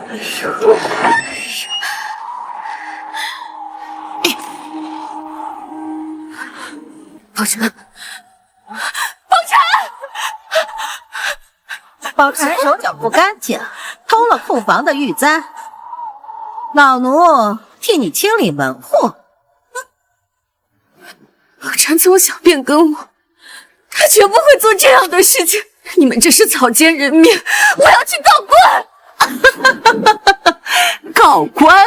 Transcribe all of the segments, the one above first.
宝钗，宝钗手脚不干净，偷了库房的玉簪，老奴替你清理门户。宝钗从小便跟我，她绝不会做这样的事情。你们这是草菅人命，我要去告官。告官？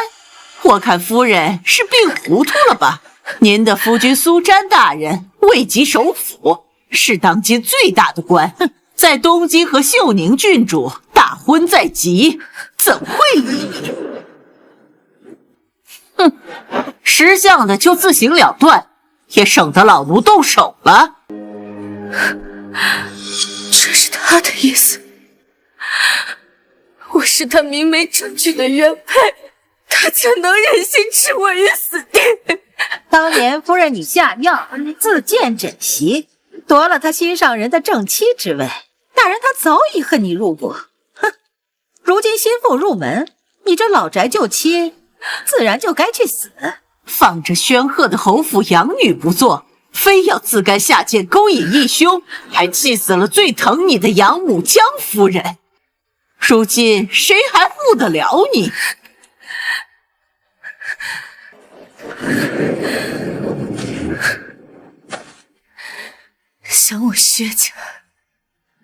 我看夫人是病糊涂了吧？您的夫君苏瞻大人位极首辅，是当今最大的官，在东京和秀宁郡主大婚在即，怎会依你？哼，识相的就自行了断，也省得老奴动手了。这是他的意思，我是他明媒正娶的原配，他怎能忍心置我于死地？当年夫人你下药，自荐枕席，夺了他心上人的正妻之位，大人他早已恨你入骨。哼，如今新妇入门，你这老宅旧妻自然就该去死。放着宣赫的侯府养女不做，非要自甘下贱勾引义兄，还气死了最疼你的养母江夫人。如今谁还护得了你？想我薛家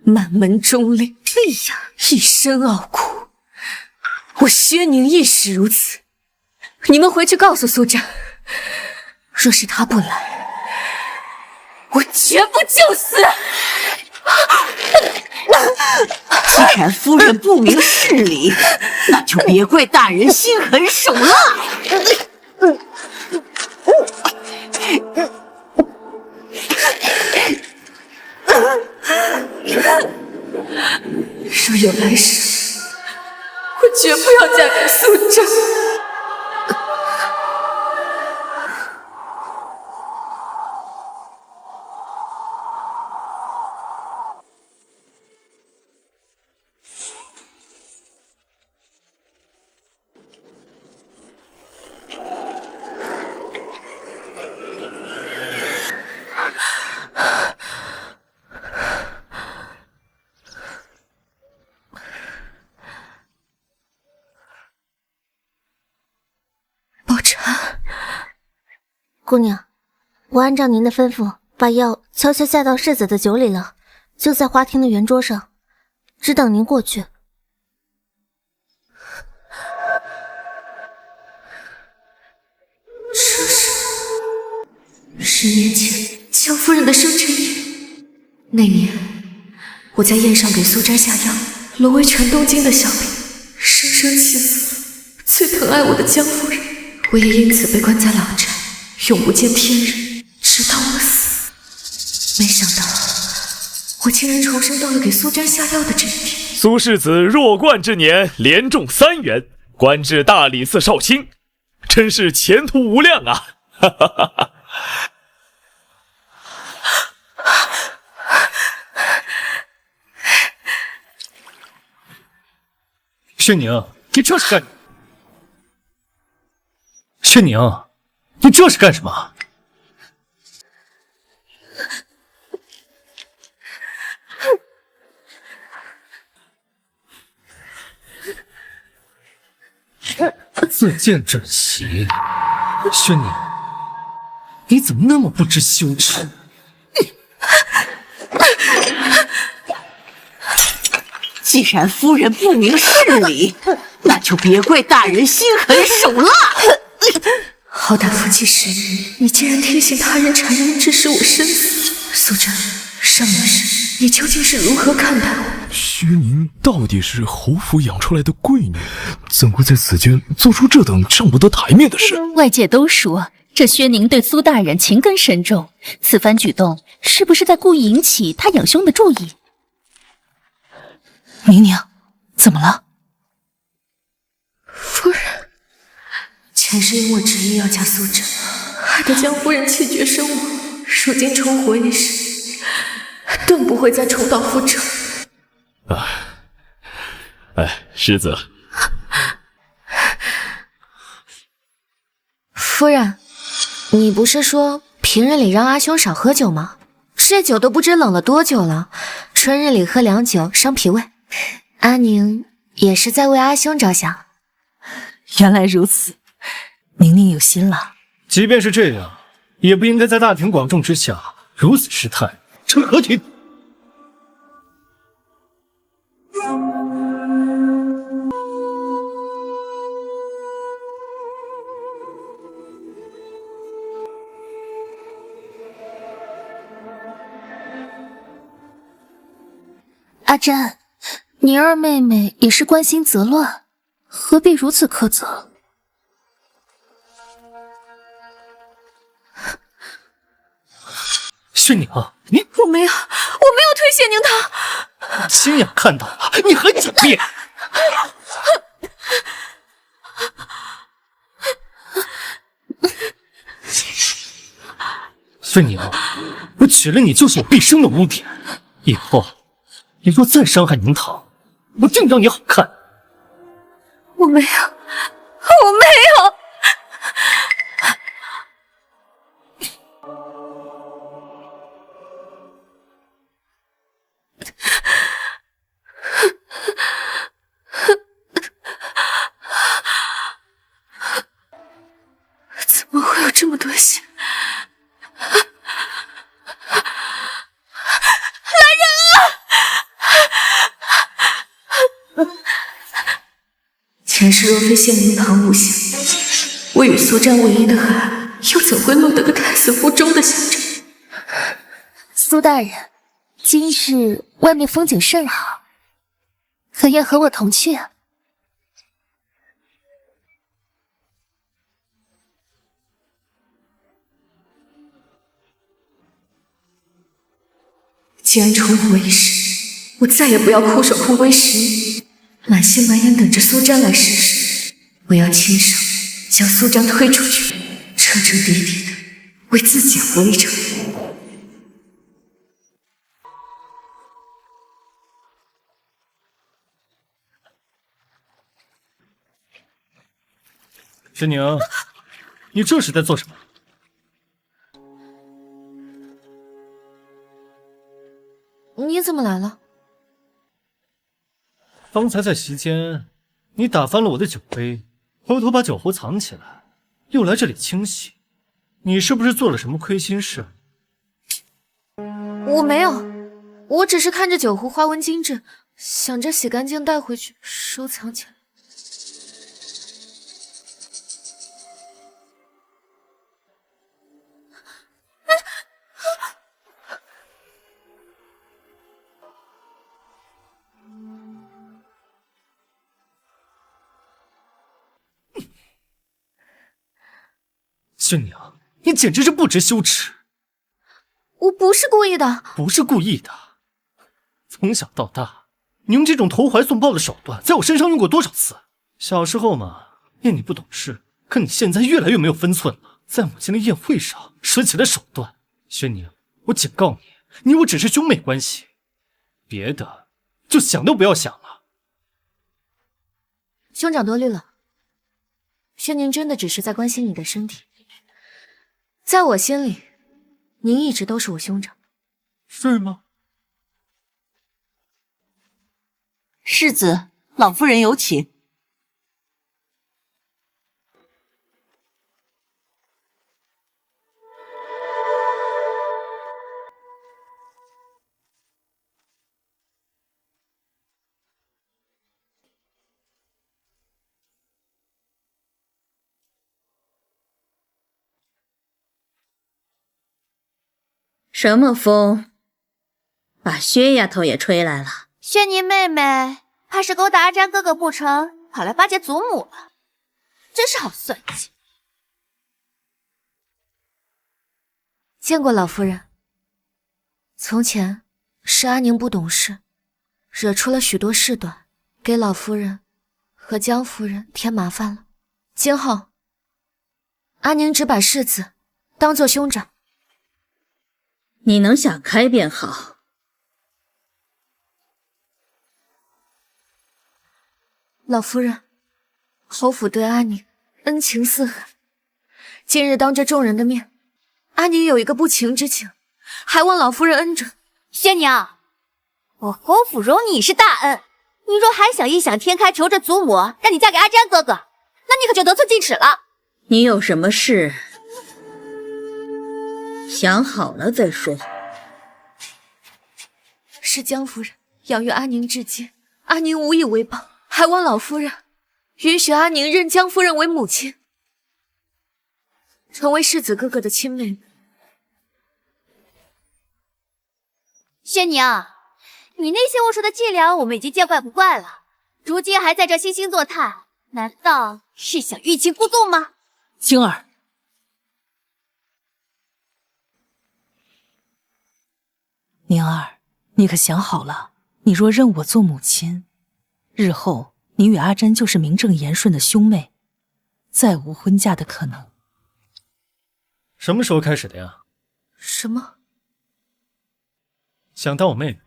满门忠烈，一身傲骨，我薛宁亦是如此。你们回去告诉苏瞻，若是他不来，我绝不就死。既然夫人不明事理，那就别怪大人心狠手辣。若有来世，我绝不要嫁给苏瞻。姑娘，我按照您的吩咐，把药悄悄下到世子的酒里了，就在花厅的圆桌上，只等您过去。这是10年前江夫人的生辰宴，那年我在宴上给苏瞻下药，沦为全东京的笑柄，深深气死了最疼爱我的江夫人，我也因此被关在老宅，永不见天日，直到我死。没想到我竟然重生到了给苏瞻下药的这一天。苏世子弱冠之年，连中3元，官至大理寺少卿，真是前途无量啊！哈哈哈哈。薛宁，你这是干？薛宁，你这是干什么？自荐枕席，薛宁，你怎么那么不知羞耻？既然夫人不明事理，那就别怪大人心狠手辣。好歹夫妻10日，你竟然听信他人谗言，致使我身死。苏瞻，上一世你究竟是如何看待我？薛宁到底是侯府养出来的贵女，怎会在此间做出这等上不得台面的事？外界都说这薛宁对苏大人情根深重，此番举动是不是在故意引起他养兄的注意？宁宁，怎么了？夫人，前世因我执意要嫁苏瞻，害得江夫人气绝身亡，如今重活一世，顿不会再重蹈覆辙。哎，世子，夫人，你不是说平日里让阿兄少喝酒吗？这酒都不知冷了多久了，春日里喝凉酒伤脾胃。阿宁也是在为阿兄着想。原来如此，宁宁有心了。即便是这样，也不应该在大庭广众之下如此失态，成何体统？阿詹，宁儿妹妹也是关心则乱，何必如此苛责？薛宁，你我没有推谢宁堂。亲眼看到了，你还狡辩！薛宁，我娶了你就是我毕生的污点，以后你若再伤害宁堂，我定让你好看。我没有。怎么会有这么多血？前世若非谢宁堂无心，我与苏战唯一的爱，又怎会落得个胎死腹中的下场？苏大人，今日外面风景甚好，可愿和我同去啊？既然重活一世，我再也不要枯守空闺10年，满心满眼等着苏战来试试。我要亲手将苏战推出去，彻彻底底的为自己活一场。薛宁，你这是在做什么？你怎么来了？方才在席间，你打翻了我的酒杯，偷偷把酒壶藏起来，又来这里清洗，你是不是做了什么亏心事？我没有，我只是看着酒壶花纹精致，想着洗干净带回去收藏起来。薛宁，你简直是不知羞耻！我不是故意的，不是故意的。从小到大，你用这种投怀送抱的手段在我身上用过多少次？小时候嘛，念你不懂事，可你现在越来越没有分寸了，在母亲的宴会上使起了手段。薛宁，我警告你，你我只是兄妹关系，别的就想都不要想了。兄长多虑了，薛宁真的只是在关心你的身体。在我心里，您一直都是我兄长。是吗？世子，老夫人有请。什么风，把薛丫头也吹来了？薛宁妹妹怕是勾搭阿詹哥哥不成，跑来巴结祖母了，真是好算计。见过老夫人。从前是阿宁不懂事，惹出了许多事端，给老夫人和江夫人添麻烦了。今后阿宁只把世子当做兄长。你能想开便好。老夫人，侯府对阿宁恩情似海，今日当着众人的面，阿宁有一个不情之请，还望老夫人恩准。薛娘，我侯府容你是大恩，你若还想异想天开求着祖母让你嫁给阿詹哥哥，那你可就得寸进尺了。你有什么事，想好了再说。是江夫人要与阿宁致敬，阿宁无以为报，还望老夫人允许阿宁认江夫人为母亲，成为世子哥哥的亲妹妹。薛娘，你那些龌龊的伎俩我们已经见怪不怪了，如今还在这惺惺作态，难道是想欲擒故纵吗？晶儿，宁儿，你可想好了？你若认我做母亲，日后你与阿詹就是名正言顺的兄妹，再无婚嫁的可能。什么时候开始的呀？什么？想当我妹妹？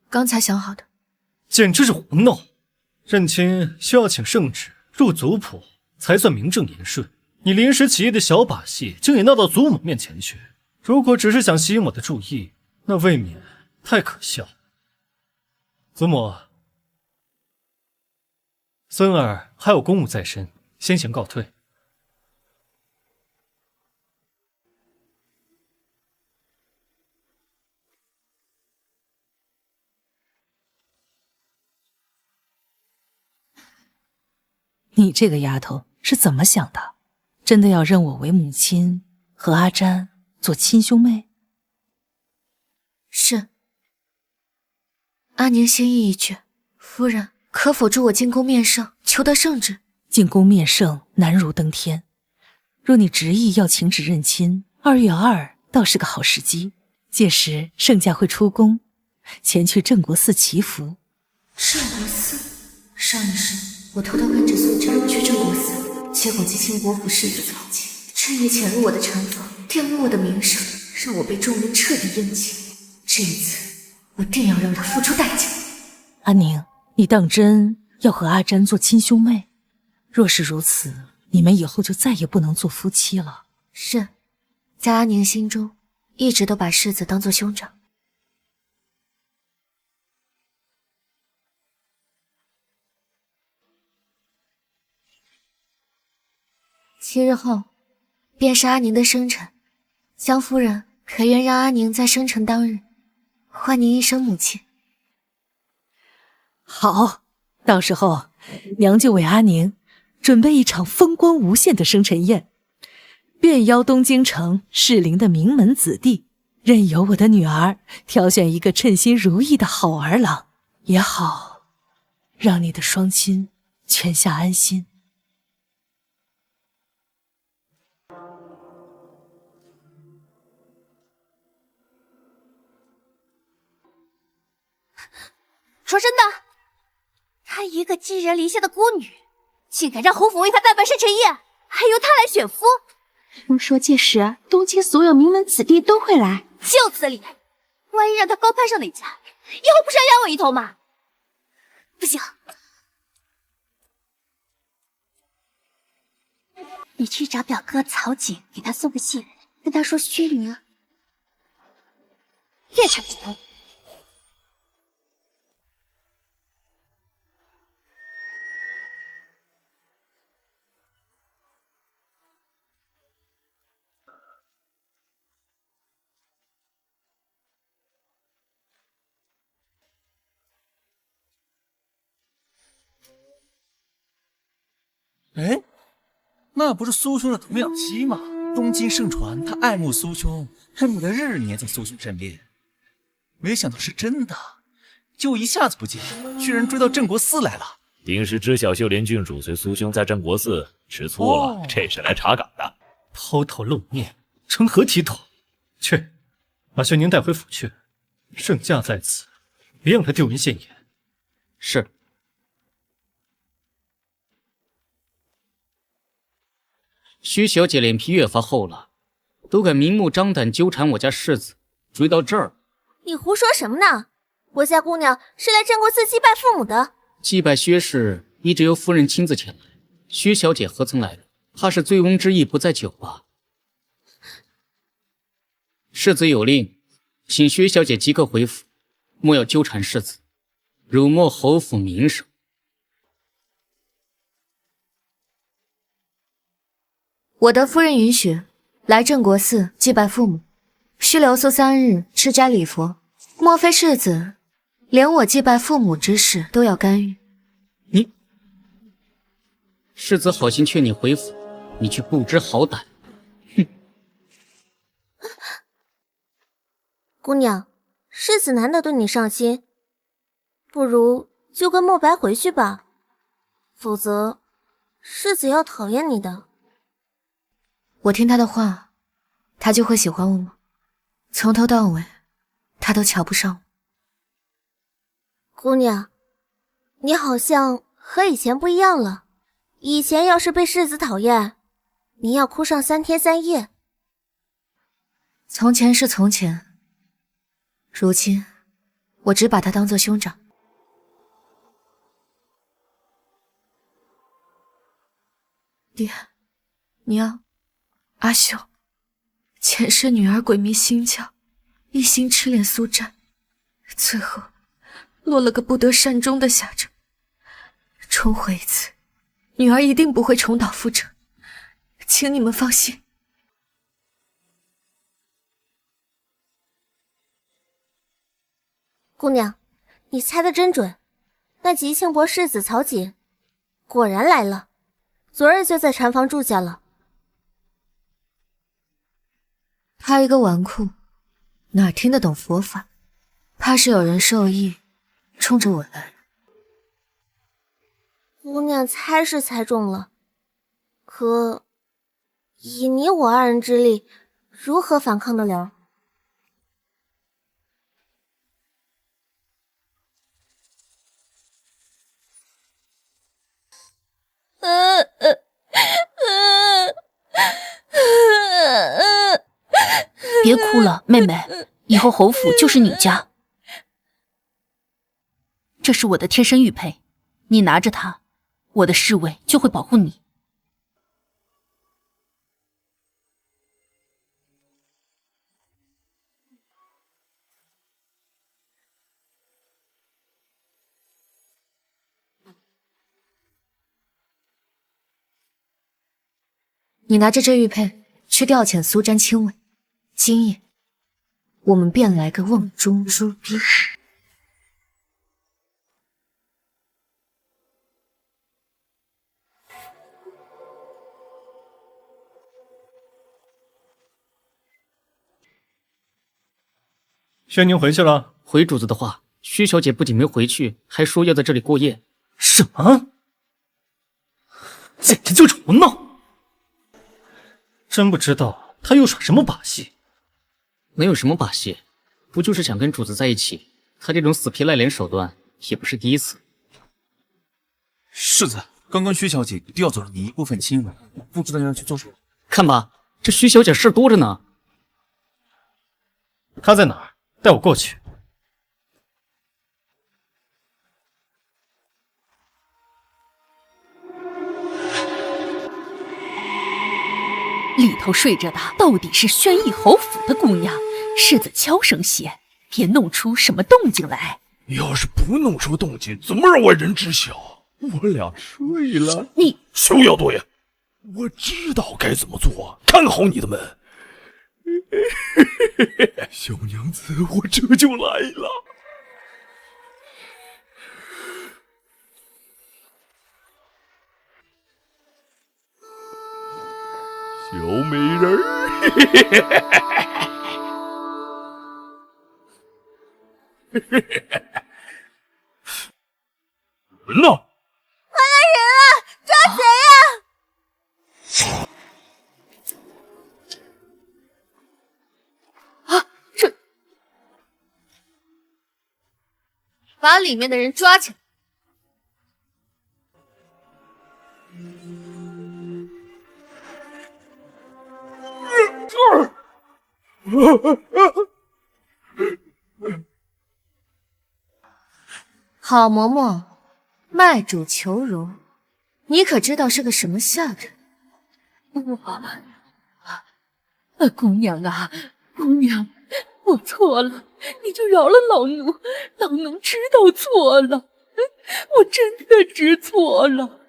刚才想好的。简直是胡闹！认亲需要请圣旨入族谱，才算名正言顺。你临时起意的小把戏，竟也闹到祖母面前去。如果只是想吸引我的注意，那未免太可笑。祖母，孙儿还有公务在身，先行告退。你这个丫头是怎么想的？真的要认我为母亲，和阿詹做亲兄妹？是。阿宁心意已决，夫人可否助我进宫面圣，求得圣旨？进宫面圣难如登天，若你执意要请旨认亲，2月2倒是个好时机。届时圣驾会出宫，前去镇国寺祈福。镇国寺？上一世我偷偷跟着苏珍去镇国寺，结果激亲国府世子曹节趁意潜入我的禅房，玷污我的名声，让我被众人彻底厌弃。这一次我定要让他付出代价。阿宁，你当真要和阿詹做亲兄妹？若是如此，你们以后就再也不能做夫妻了。是，在阿宁心中，一直都把世子当作兄长。7日后，便是阿宁的生辰，江夫人可愿让阿宁在生辰当日唤您一声母亲？好，到时候娘就为阿宁准备一场风光无限的生辰宴，便邀东京城适龄的名门子弟，任由我的女儿挑选一个称心如意的好儿郎，也好让你的双亲全下安心。说真的，她一个寄人篱下的孤女，竟敢让侯府为她代办生辰宴，还由她来选夫。听说届时东京所有名门子弟都会来，就此理！万一让她高攀上哪家，以后不是要压我一头吗？不行，你去找表哥曹景，给他送个信，跟他说薛宁夜叉之头。哎，那不是苏兄的童养媳吗？东京盛传他爱慕苏兄，恨不得日年在苏兄身边。没想到是真的，就一下子不见，居然追到镇国寺来了。丁氏知晓秀莲郡主随苏兄在镇国寺吃醋了，这是来查岗的。抛头露面，成何体统？去，把薛宁带回府去。圣驾在此，别让他丢人现眼。是。薛小姐脸皮越发厚了，都敢明目张胆纠缠我家世子，追到这儿。你胡说什么呢？我家姑娘是来镇国寺祭拜父母的。祭拜薛氏一直由夫人亲自前来，薛小姐何曾来了？怕是醉翁之意不在酒吧。世子有令，请薛小姐即刻回府，莫要纠缠世子，辱没侯府名声。我得夫人允许，来镇国寺祭拜父母，需留宿3日，吃斋礼佛。莫非世子连我祭拜父母之事都要干预？世子好心劝你回府，你却不知好歹。哼！姑娘，世子难得对你上心，不如就跟莫白回去吧，否则世子要讨厌你的。我听他的话，他就会喜欢我吗？从头到尾，他都瞧不上我。姑娘，你好像和以前不一样了。以前要是被世子讨厌，你要哭上3天3夜。从前是从前，如今我只把他当作兄长。爹，娘，阿秀，前世女儿鬼迷心窍，一心痴恋苏湛，最后落了个不得善终的下场。重活一次，女儿一定不会重蹈覆辙，请你们放心。姑娘，你猜得真准，那吉庆伯世子曹瑾果然来了，昨日就在禅房住下了。他一个纨绔，哪听得懂佛法？怕是有人授意，冲着我来。姑娘猜是猜中了，可以你我2人之力，如何反抗得了？别哭了，妹妹，以后侯府就是你家。这是我的贴身玉佩，你拿着它，我的侍卫就会保护你。你拿着这玉佩去调遣苏瞻亲卫，今夜我们便来个瓮中捉鳖。轩宁回去了。回主子的话，薛小姐不仅没回去，还说要在这里过夜。什么？简直就是胡闹！真不知道他又耍什么把戏。能有什么把戏？不就是想跟主子在一起？他这种死皮赖脸手段也不是第一次。世子，刚刚薛小姐调走了你一部分亲文，不知道要去做什么。看吧，这薛小姐事多着呢。她在哪儿？带我过去。里头睡着的到底是宣义侯府的姑娘，世子悄声些，别弄出什么动静来。要是不弄出动静，怎么让外人知晓？我俩睡了。你休要多言，我知道该怎么做，看好你的门。小娘子，我这就来了。小美人儿，人呢？来人了，抓贼呀！把里面的人抓起来。好嬷嬷，卖主求荣，你可知道是个什么下人？姑娘啊，姑娘，我错了，你就饶了老奴，老奴知道错了，我真的知错了。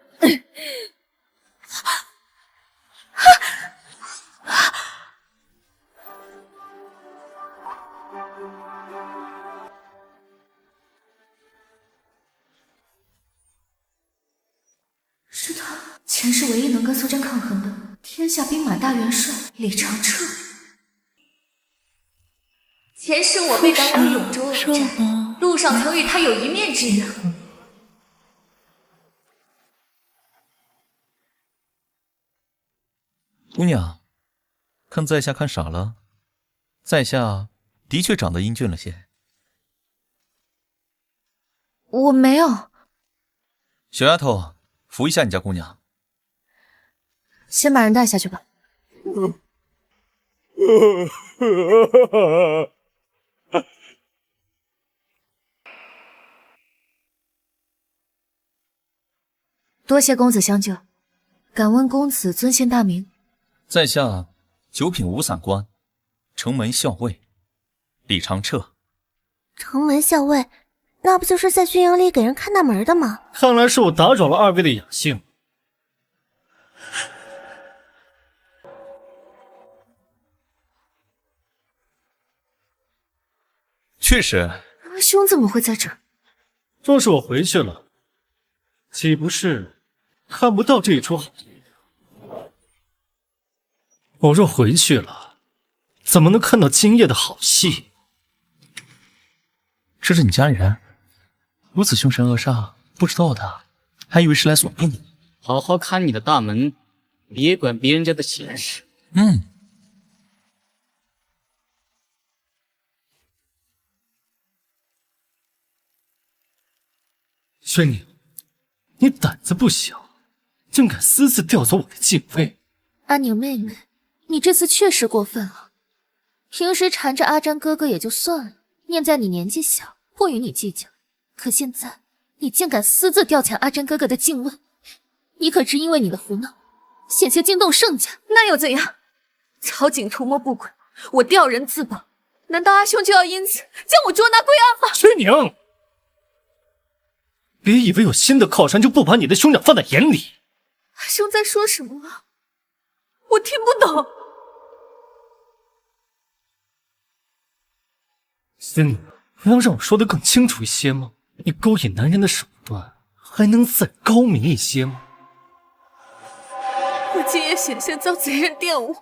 是他，前世唯一能跟苏真抗衡的天下兵马大元帅李长彻。前世我被赶往永州而战，路上曾与他有一面之缘。姑娘，看在下看傻了，在下的确长得英俊了些。我没有。小丫头，扶一下你家姑娘。先把人带下去吧。多谢公子相救，敢问公子尊姓大名？在下九品五散官，城门校尉李长彻。城门校尉，那不就是在宣阳里给人看大门的吗？看来是我打扰了二位的雅兴。确实。阿兄怎么会在这儿？若是我回去了，岂不是看不到这一出好戏？我若回去了，怎么能看到今夜的好戏？这是你家里人，如此凶神恶煞，不知道的还以为是来索命的。好好看你的大门，别管别人家的闲事。轩宁，你胆子不小，竟敢私自调走我的禁卫。阿宁妹妹，你这次确实过分了。平时缠着阿詹哥哥也就算了，念在你年纪小，不与你计较。可现在你竟敢私自调遣阿詹哥哥的禁卫，你可知因为你的胡闹，险些惊动圣家？那又怎样？曹景图谋不轨，我调人自保，难道阿兄就要因此将我捉拿归案吗？轩宁，别以为有新的靠山就不把你的兄长放在眼里。阿兄在说什么啊？我听不懂。轩宁，不要让我说得更清楚一些吗？你勾引男人的手段还能再高明一些吗？我今夜险些遭贼人玷污，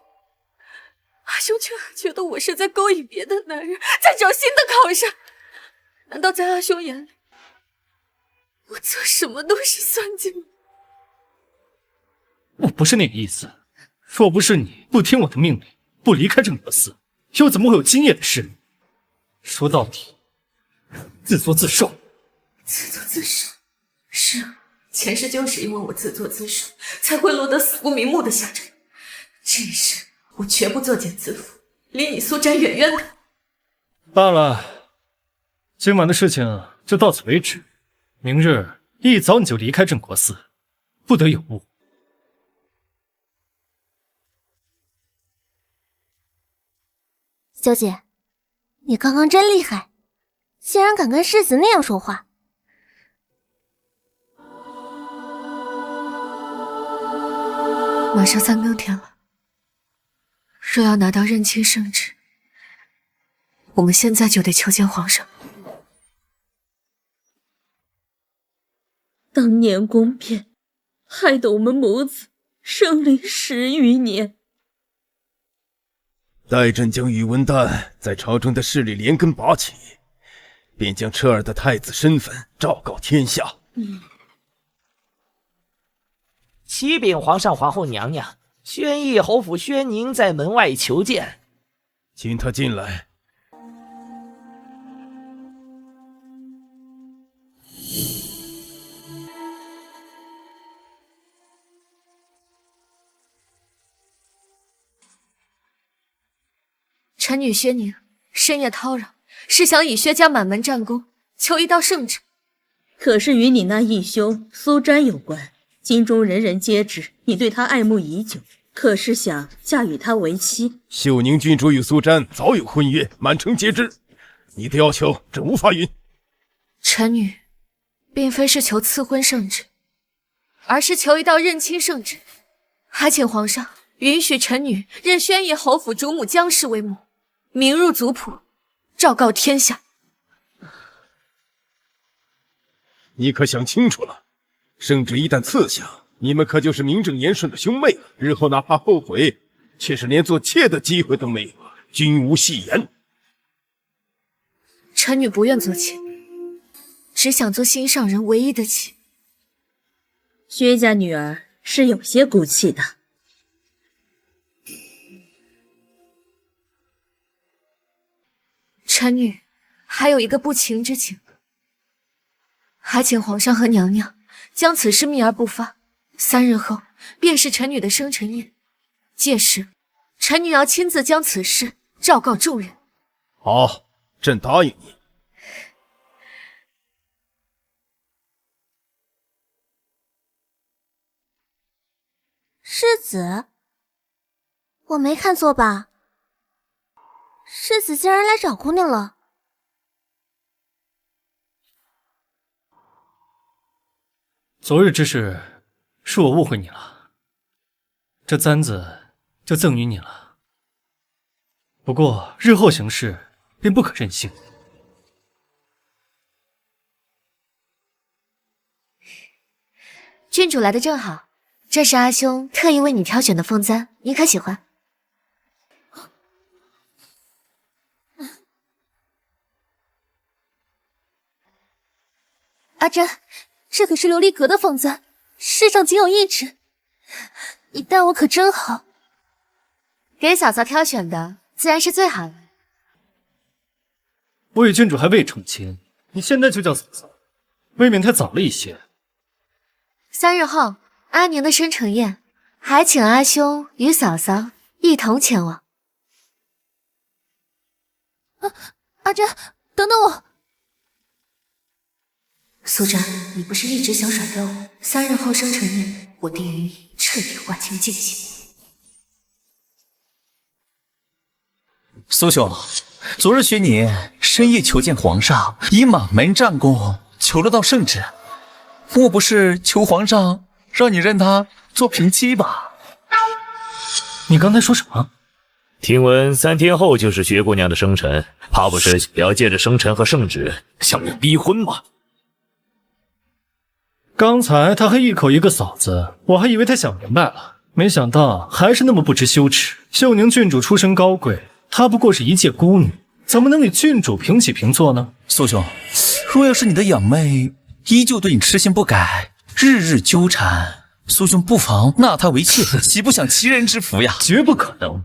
阿兄却还觉得我是在勾引别的男人，在找新的靠山。难道在阿兄眼里，我做什么都是算计吗？我不是那个意思。若不是你不听我的命令，不离开镇国寺，又怎么会有今夜的事？说到底，自作自受。自作自受。是啊，前世就是因为我自作自受，才会落得死不瞑目的下场。这一世，我绝不作茧自缚，离你苏宅远远的。罢了，今晚的事情就到此为止。明日一早你就离开镇国寺，不得有误。小姐，你刚刚真厉害，竟然敢跟世子那样说话。马上3更天了，若要拿到认亲圣旨，我们现在就得求见皇上。当年宫变，害得我们母子生灵10余年。待朕将宇文旦在朝中的势力连根拔起，便将彻儿的太子身份昭告天下。启禀皇上皇后娘娘，宣义侯府宣宁在门外求见。请他进来。臣女薛宁深夜叨扰，是想以薛家满门战功求一道圣旨。可是与你那义兄苏瞻有关。京中人人皆知你对他爱慕已久，可是想嫁与他为妻。秀宁郡主与苏瞻早有婚约，满城皆知。你的要求朕无法允。臣女并非是求赐婚圣旨，而是求一道认亲圣旨，还请皇上允许臣女认宣义侯府主母江氏为母，名入族谱，昭告天下。你可想清楚了？圣旨一旦赐下，你们可就是名正言顺的兄妹了。日后哪怕后悔，却是连做妾的机会都没有，君无戏言。臣女不愿做妾，只想做心上人唯一的妻。薛家女儿是有些骨气的。臣女还有一个不情之请，还请皇上和娘娘将此事秘而不发。3日后便是臣女的生辰宴，届时臣女要亲自将此事昭告众人。好，朕答应你。世子，我没看错吧？世子竟然来找姑娘了。昨日之事，是我误会你了。这簪子就赠予你了。不过日后行事便不可任性。郡主来的正好，这是阿兄特意为你挑选的凤簪，你可喜欢？阿珍，这可是琉璃阁的凤簪，世上仅有一只，你待我可真好。给嫂嫂挑选的自然是最好的。我与郡主还未成亲，你现在就叫嫂嫂，未免太早了一些。3日后，阿宁的生辰宴，还请阿兄与嫂嫂一同前往。阿珍，等等我。苏瞻，你不是一直想甩掉我？3日后生辰宴，我定与你彻底划清界限。苏兄，昨日薛宁深夜求见皇上，以满门战功求了道圣旨，莫不是求皇上让你认他做平妻吧？你刚才说什么？听闻3天后就是薛姑娘的生辰，怕不是要借着生辰和圣旨向你逼婚吗？刚才他还一口一个嫂子，我还以为他想明白了，没想到还是那么不知羞耻。秀宁郡主出身高贵，她不过是一介孤女，怎么能与郡主平起平坐呢？苏兄，若要是你的养妹依旧对你痴心不改，日日纠缠，苏兄不妨纳她为妾，岂不享其人之福呀？绝不可能！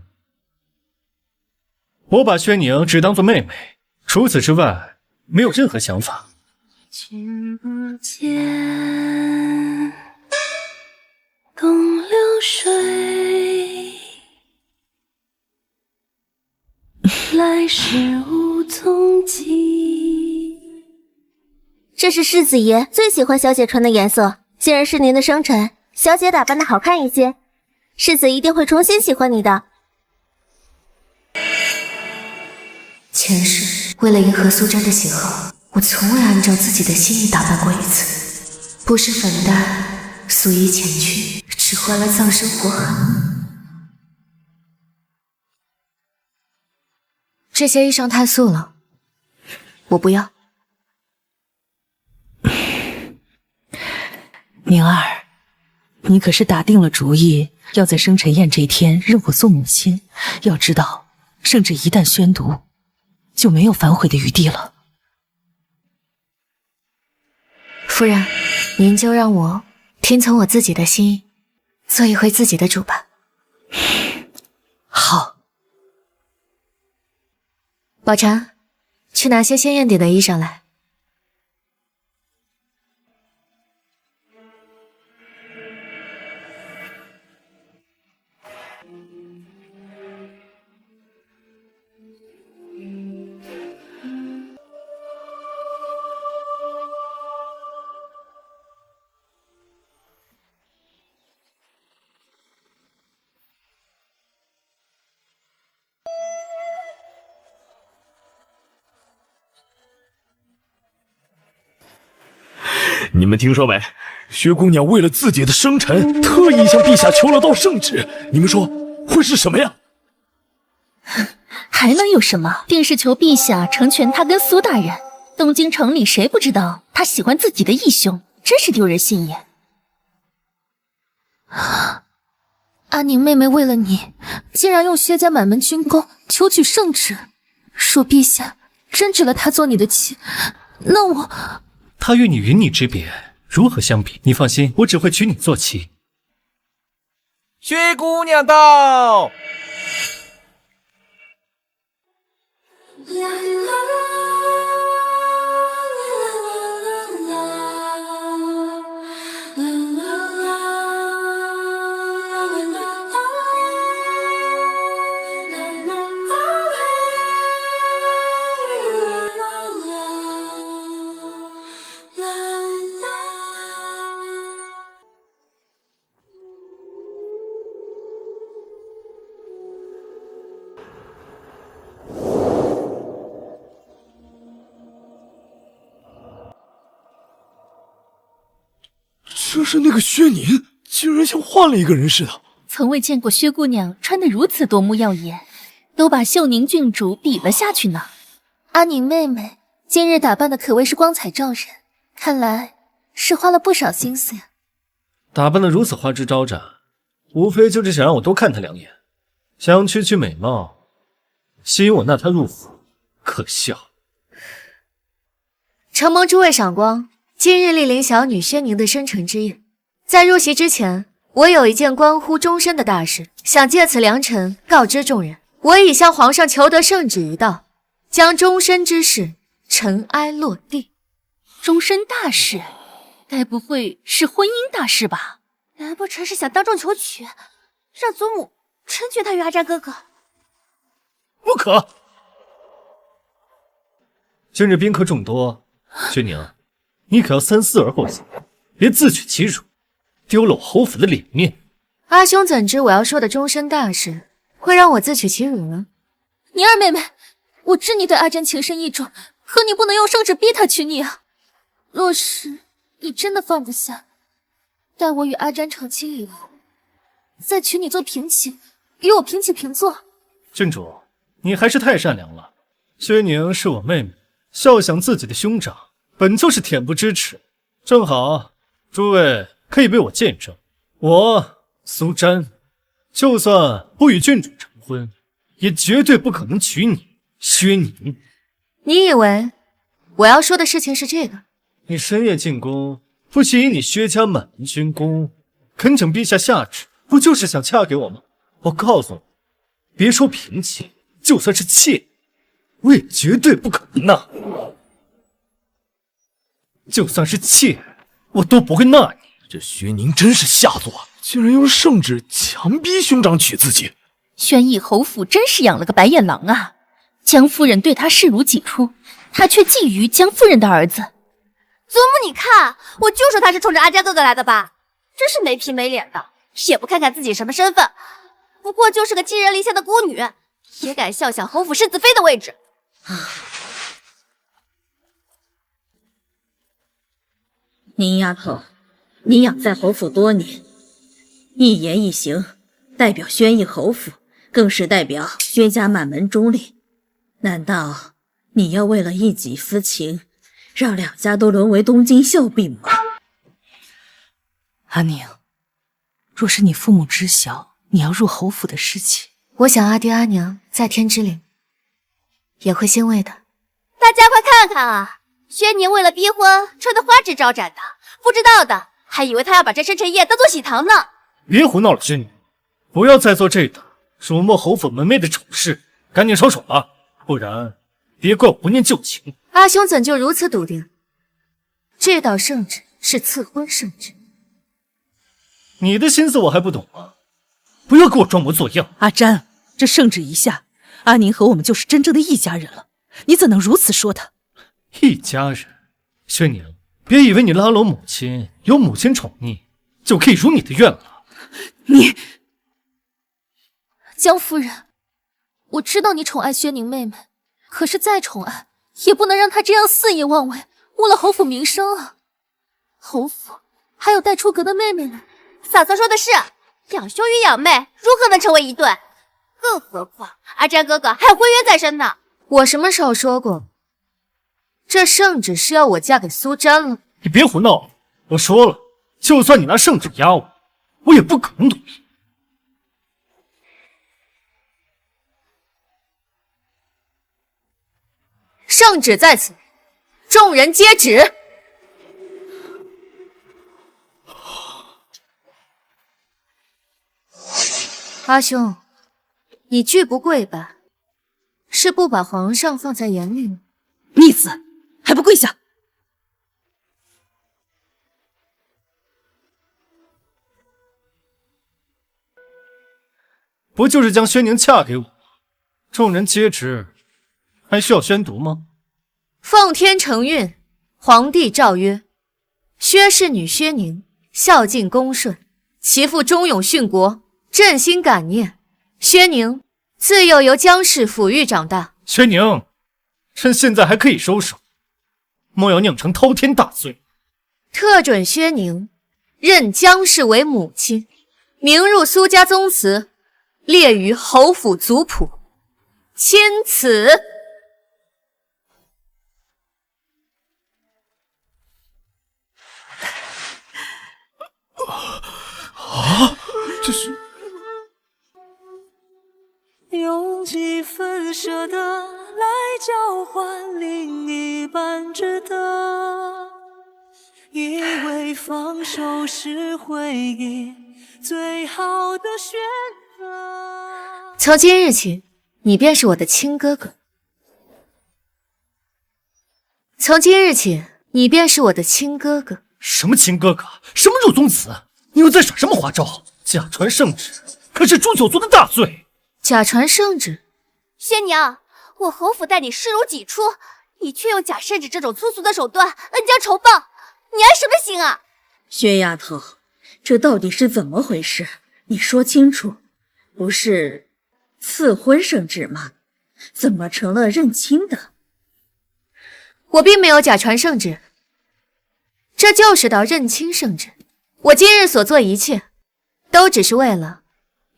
我把薛宁只当做妹妹，除此之外没有任何想法。君不见，东流水，来时无踪迹。这是世子爷最喜欢小姐穿的颜色，既然是您的生辰，小姐打扮的好看一些，世子一定会重新喜欢你的。前世为了迎合苏瞻的喜好，我从未按照自己的心意打扮过一次，不施粉黛，素衣前去，只换了葬身火海。这些衣裳太素了，我不要。宁儿，你可是打定了主意，要在生辰宴这一天认我做母亲。要知道，圣旨一旦宣读，就没有反悔的余地了。夫人，您就让我听从我自己的心意，做一回自己的主吧。好。宝婵，去拿些鲜艳点的衣裳来。你们听说没？薛姑娘为了自己的生辰，特意向陛下求了道圣旨。你们说会是什么呀？还能有什么？定是求陛下成全他跟苏大人。东京城里谁不知道他喜欢自己的义兄，真是丢人现眼。阿宁妹妹为了你，竟然用薛家满门军功求取圣旨。若陛下真指了她做你的妻，那我……他与你云泥之别，如何相比？你放心，我只会娶你做妻。薛姑娘到。这是那个薛宁，竟然像换了一个人似的。从未见过薛姑娘穿得如此夺目耀眼，都把秀宁郡主比了下去呢。阿宁妹妹今日打扮的可谓是光彩照人，看来是花了不少心思呀。打扮得如此花枝招展，无非就是想让我多看她两眼，想区区美貌吸引我纳她入府，可笑。承蒙诸位赏光，今日莅临小女薛宁的生辰之夜。在入席之前，我有一件关乎终身的大事，想借此良辰告知众人。我已向皇上求得圣旨一道，将终身之事尘埃落定。终身大事，该不会是婚姻大事吧？难不成是想当众求娶，让祖母成全他与阿占哥哥？不可！今日宾客众多，薛宁，你可要三思而后行，别自取其辱，丢了我侯府的脸面。阿兄怎知我要说的终身大事会让我自取其辱呢？宁儿妹妹，我知你对阿占情深意重，可你不能用圣旨逼他娶你啊！若是你真的放不下，待我与阿占成亲以后，再娶你做平妻，与我平起平坐。郡主，你还是太善良了。薛宁是我妹妹，笑想自己的兄长，本就是恬不知耻。正好，诸位可以为我见证，我苏瞻，就算不与郡主成婚，也绝对不可能娶你，薛宁。你以为我要说的事情是这个？你深夜进宫，不惜以你薛家满门军功，恳请陛下下旨，不就是想嫁给我吗？我告诉你，别说平妻，就算是妾，我也绝对不可能纳你。就算是妾，我都不会纳你。这薛宁真是下作，竟然用圣旨强逼兄长娶自己。宣义侯府真是养了个白眼狼啊！江夫人对他视如己出，他却觊觎江夫人的儿子。祖母，你看，我就说他是冲着阿家哥哥来的吧，真是没皮没脸的，也不看看自己什么身份，不过就是个寄人篱下的孤女，也敢笑想侯府世子妃的位置。宁丫头，你养在侯府多年，一言一行代表宣义侯府，更是代表薛家满门忠烈。难道你要为了一己私情，让两家都沦为东京笑柄吗？阿宁，若是你父母知晓你要入侯府的事情，我想阿爹阿娘在天之灵也会欣慰的。大家快看看啊，薛宁为了逼婚穿得花枝招展的，不知道的还以为他要把这生辰宴当做喜糖呢。别胡闹了，薛宁，不要再做这等辱没侯府门楣的丑事，赶紧收手吧，不然别怪我不念旧情。阿兄怎就如此笃定？这道圣旨是赐婚圣旨。你的心思我还不懂吗？不要给我装模作样。阿瞻，这圣旨一下，阿宁和我们就是真正的一家人了，你怎能如此说他？一家人？薛宁，别以为你拉拢母亲，有母亲宠你，就可以如你的愿了。你，江夫人，我知道你宠爱薛宁妹妹，可是再宠爱，也不能让她这样肆意妄为，误了侯府名声啊！侯府还有待出阁的妹妹呢。嫂嫂说的是，养兄与养妹如何能成为一对？更何况阿詹哥哥还有婚约在身呢。我什么时候说过？这圣旨是要我嫁给苏詹了？你别胡闹！我说了，就算你拿圣旨压我，我也不可能同意。圣旨在此，众人皆旨。阿兄，你拒不跪拜，是不把皇上放在眼里吗？逆子，还不跪下！不就是将宣宁嫁给我？众人皆知，还需要宣读吗？奉天承运，皇帝诏曰：薛氏女薛宁孝敬恭顺，其父忠勇殉国，朕心感念。薛宁自幼由江氏抚育长大。薛宁，趁现在还可以收手，莫要酿成滔天大罪。特准薛宁认江氏为母亲，名入苏家宗祠，列于侯府族谱。钦此。这是用几分舍得来交换另一半值得，以为放手是回忆最好的选择。从今日起，你便是我的亲哥哥。从今日起，你便是我的亲哥哥。什么亲哥哥？什么入宗祠？你又在耍什么花招？假传圣旨可是诛九族的大罪。假传圣旨？薛娘，我侯府待你视如己出，你却用假圣旨这种粗俗的手段恩将仇报，你安什么心啊？薛丫头，这到底是怎么回事？你说清楚。不是赐婚圣旨吗？怎么成了认亲的？我并没有假传圣旨，这就是道认亲圣旨。我今日所做一切，都只是为了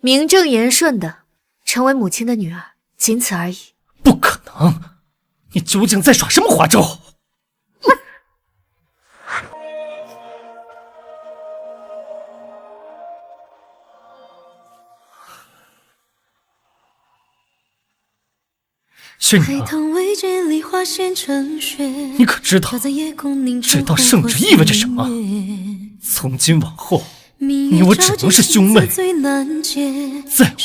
名正言顺的成为母亲的女儿，仅此而已。不可能！你究竟在耍什么花招？薛宁，你可知道这道圣旨意味着什么？从今往后，你我只能是兄妹，再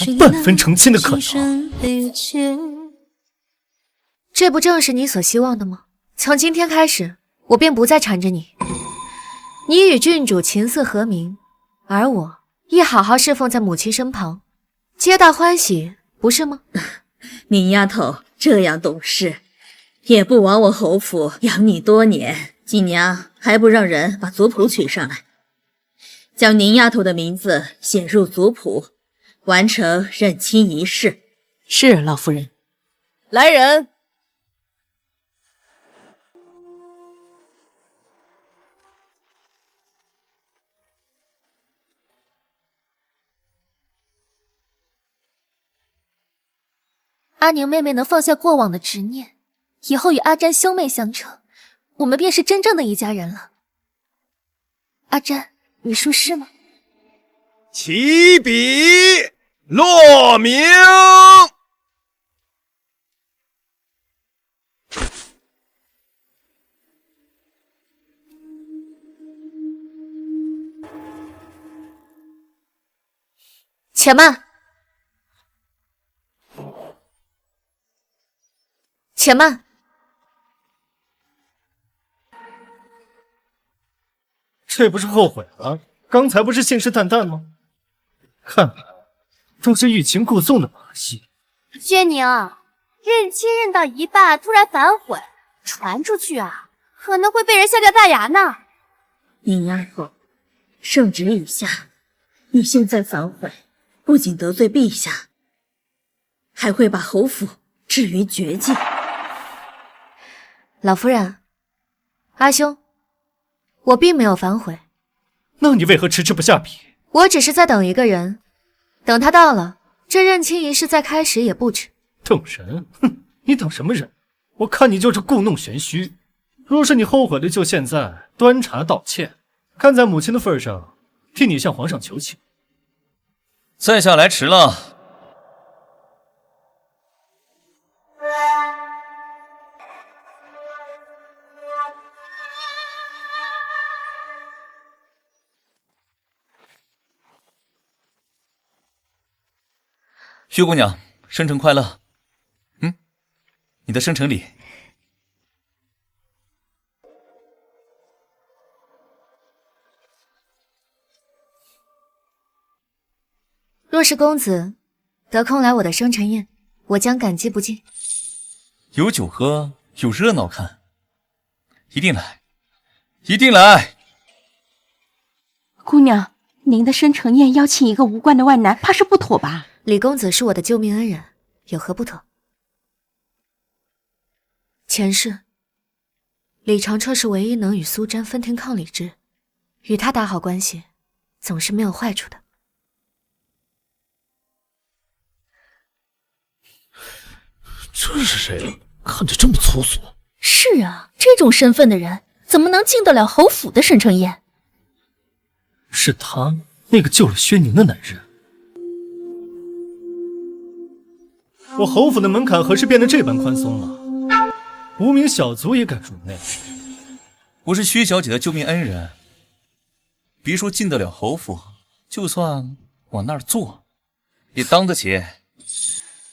无半分成亲的可能。这不正是你所希望的吗？从今天开始，我便不再缠着你。你与郡主琴瑟和鸣，而我亦好好侍奉在母亲身旁，皆大欢喜，不是吗？你丫头这样懂事，也不枉我侯府养你多年。锦娘还不让人把族谱取上来，将您丫头的名字写入族谱，完成认亲仪式。是，老夫人。来人！阿宁妹妹能放下过往的执念，以后与阿詹兄妹相称，我们便是真正的一家人了。阿詹，你说是吗？起笔落名。且慢！且慢！这不是后悔了？刚才不是信誓旦旦吗？看来都是欲擒故纵的把戏。薛宁，认亲认到一半突然反悔，传出去啊，可能会被人笑掉大牙呢。你丫头，圣旨已下，你现在反悔，不仅得罪陛下，还会把侯府置于绝境。老夫人，阿兄，我并没有反悔。那你为何迟迟不下笔？我只是在等一个人，等他到了，这认亲仪式再开始也不迟。等人？哼，你等什么人？我看你就是故弄玄虚。若是你后悔了，就现在端茶道歉，看在母亲的份上，替你向皇上求情。在下来迟了。薛姑娘，生辰快乐！你的生辰礼。若是公子得空来我的生辰宴，我将感激不尽。有酒喝，有热闹看，一定来，一定来！姑娘，您的生辰宴邀请一个无关的外男，怕是不妥吧？李公子是我的救命恩人，有何不妥？前世，李长彻是唯一能与苏瞻分庭抗礼之，与他打好关系，总是没有坏处的。这是谁啊？看着这么粗俗。是啊，这种身份的人怎么能进得了侯府的生辰宴？是他，那个救了薛宁的男人。我侯府的门槛何时变得这般宽松了？无名小卒也敢入内？我是薛小姐的救命恩人，别说进得了侯府，就算往那儿坐，也当得起。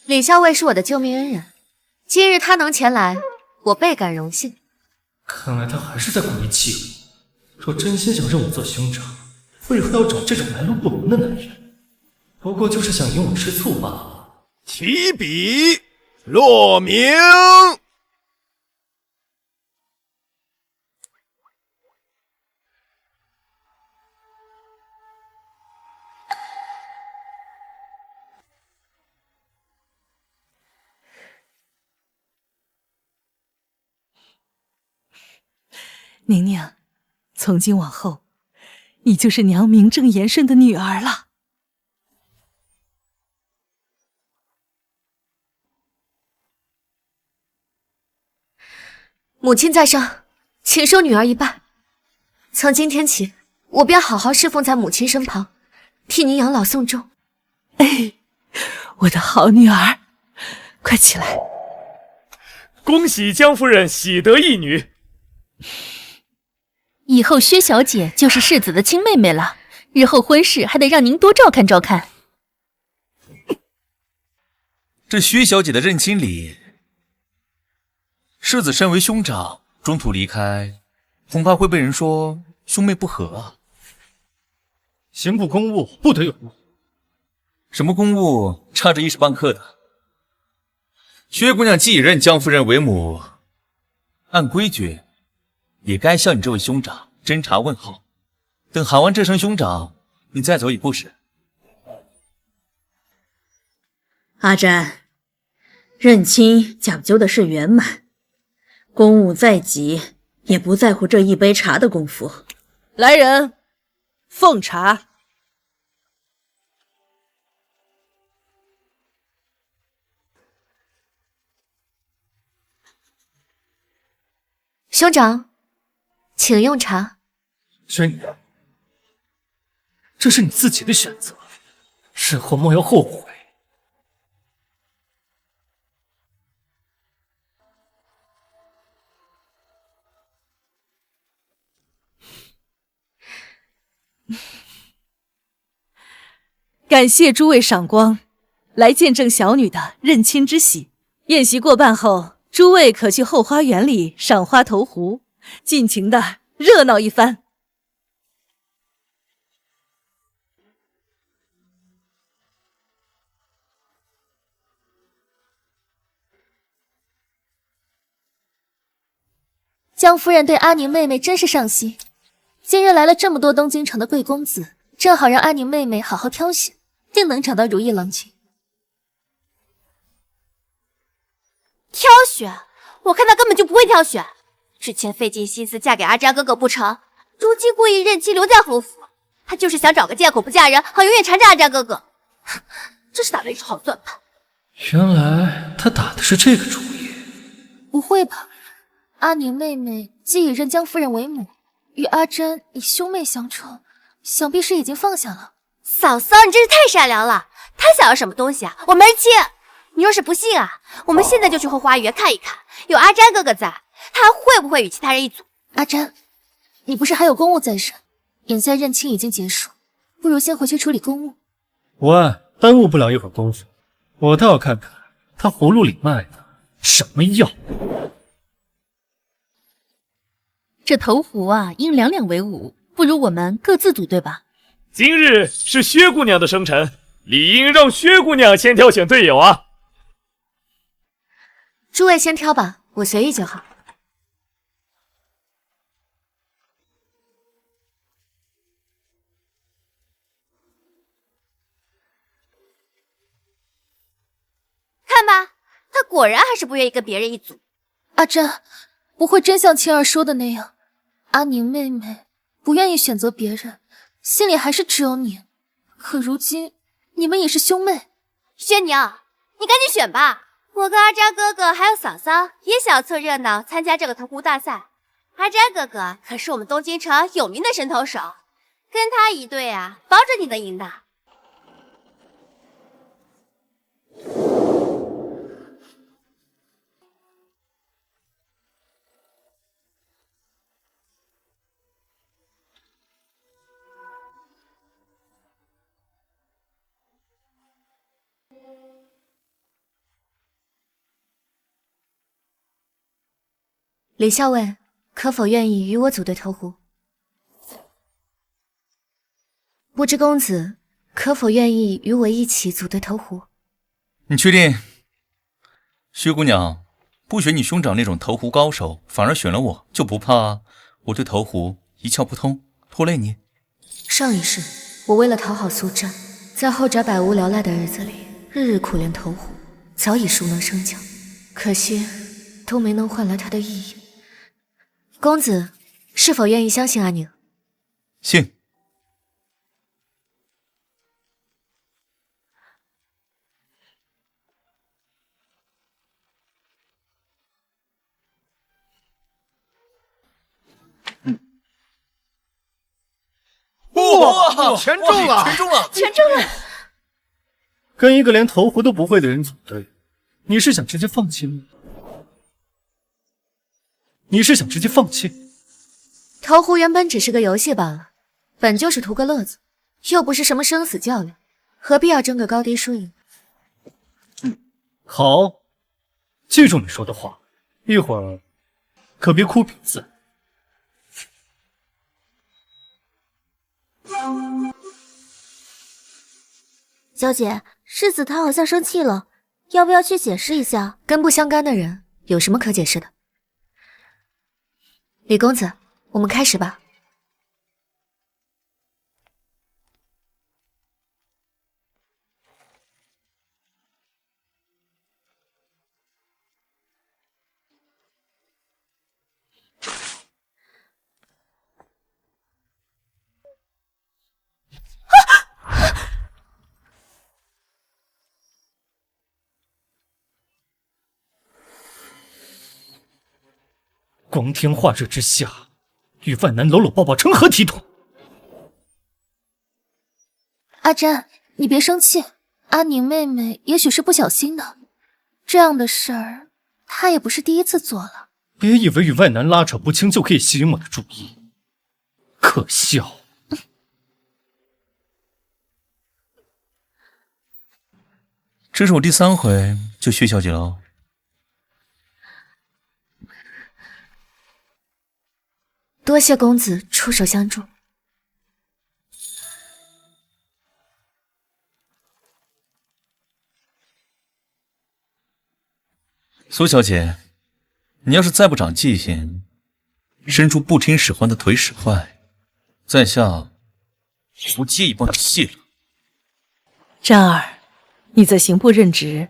李校尉是我的救命恩人，今日他能前来，我倍感荣幸。看来他还是在故意气我。若真心想认我做兄长，为何要找这种来路不明的男人？不过就是想引我吃醋罢了。起笔落名。宁宁，从今往后，你就是娘名正言顺的女儿了。母亲在上，请收女儿一拜。从今天起，我便好好侍奉在母亲身旁，替您养老送终。哎，我的好女儿，快起来！恭喜江夫人喜得一女。以后薛小姐就是世子的亲妹妹了，日后婚事还得让您多照看照看。这薛小姐的认亲礼，世子身为兄长，中途离开，恐怕会被人说兄妹不和啊。刑部公务不得有误。什么公务差着一时半刻的？薛姑娘既已认江夫人为母，按规矩也该向你这位兄长斟茶问候。等喊完这声兄长，你再走一步时。阿占，认亲讲究的是圆满，公务再急也不在乎这一杯茶的功夫。来人，奉茶。兄长，请用茶。轩女，这是你自己的选择，日后莫要后悔。感谢诸位赏光，来见证小女的认亲之喜。宴席过半后，诸位可去后花园里赏花投壶，尽情的热闹一番。江夫人对阿宁妹妹真是上心，今日来了这么多东京城的贵公子，正好让阿宁妹妹好好挑选，定能找到如意郎君。挑选？我看她根本就不会挑选，之前费尽心思嫁给阿扎哥哥不成，如今故意任期留在侯府，他就是想找个借口不嫁人，好永远缠着阿扎哥哥。这是打了一手好算盘。原来他打的是这个主意。不会吧？阿宁妹妹既以任江夫人为母，与阿詹以兄妹相称，想必是已经放下了。嫂嫂，你真是太善良了。他想要什么东西啊？我门儿清。你要是不信啊，我们现在就去后花园看一看，有阿詹哥哥在，他还会不会与其他人一组？阿詹，你不是还有公务在身？眼下认亲已经结束，不如先回去处理公务。无碍，耽误不了一会儿功夫。我倒要看看他葫芦里卖的什么药。这头壶啊，应2两为伍，不如我们各自组队吧。今日是薛姑娘的生辰，理应让薛姑娘先挑选队友啊。诸位先挑吧，我随意就好。看吧，他果然还是不愿意跟别人一组。阿詹，不会真像青儿说的那样，阿宁妹妹不愿意选择别人，心里还是只有你。可如今你们也是兄妹，薛娘，你赶紧选吧。我跟阿詹哥哥还有嫂嫂也想要凑热闹参加这个投壶大赛。阿詹哥哥可是我们东京城有名的神投手，跟他一队啊，保准你能赢的。李校尉，可否愿意与我组队投壶？不知公子可否愿意与我一起组队投壶？你确定？薛姑娘，不选你兄长那种投壶高手，反而选了我，就不怕我对投壶一窍不通，拖累你？上一世，我为了讨好苏詹，在后宅百无聊赖的日子里，日日苦练投壶，早已熟能生巧，可惜都没能换来他的意义。公子是否愿意相信阿宁？信。哇，全中了！全中了！全中了！跟一个连投壶都不会的人组队，你是想直接放弃吗？你是想直接放弃？投壶原本只是个游戏罢了，本就是图个乐子，又不是什么生死较量，何必要争个高低输赢？好，记住你说的话，一会儿可别哭鼻子。小姐，世子他好像生气了，要不要去解释一下？跟不相干的人有什么可解释的？李公子，我们开始吧。光天化日之下，与万南搂搂抱抱成何体统？阿詹，你别生气，阿宁妹妹也许是不小心的，这样的事儿她也不是第一次做了。别以为与万南拉扯不清就可以吸引我的注意，可笑！这是我第3回救薛小姐喽。多谢公子出手相助。苏小姐，你要是再不长记性，伸出不听使唤的腿使坏，在下不介意帮你卸了。詹儿，你在刑部任职，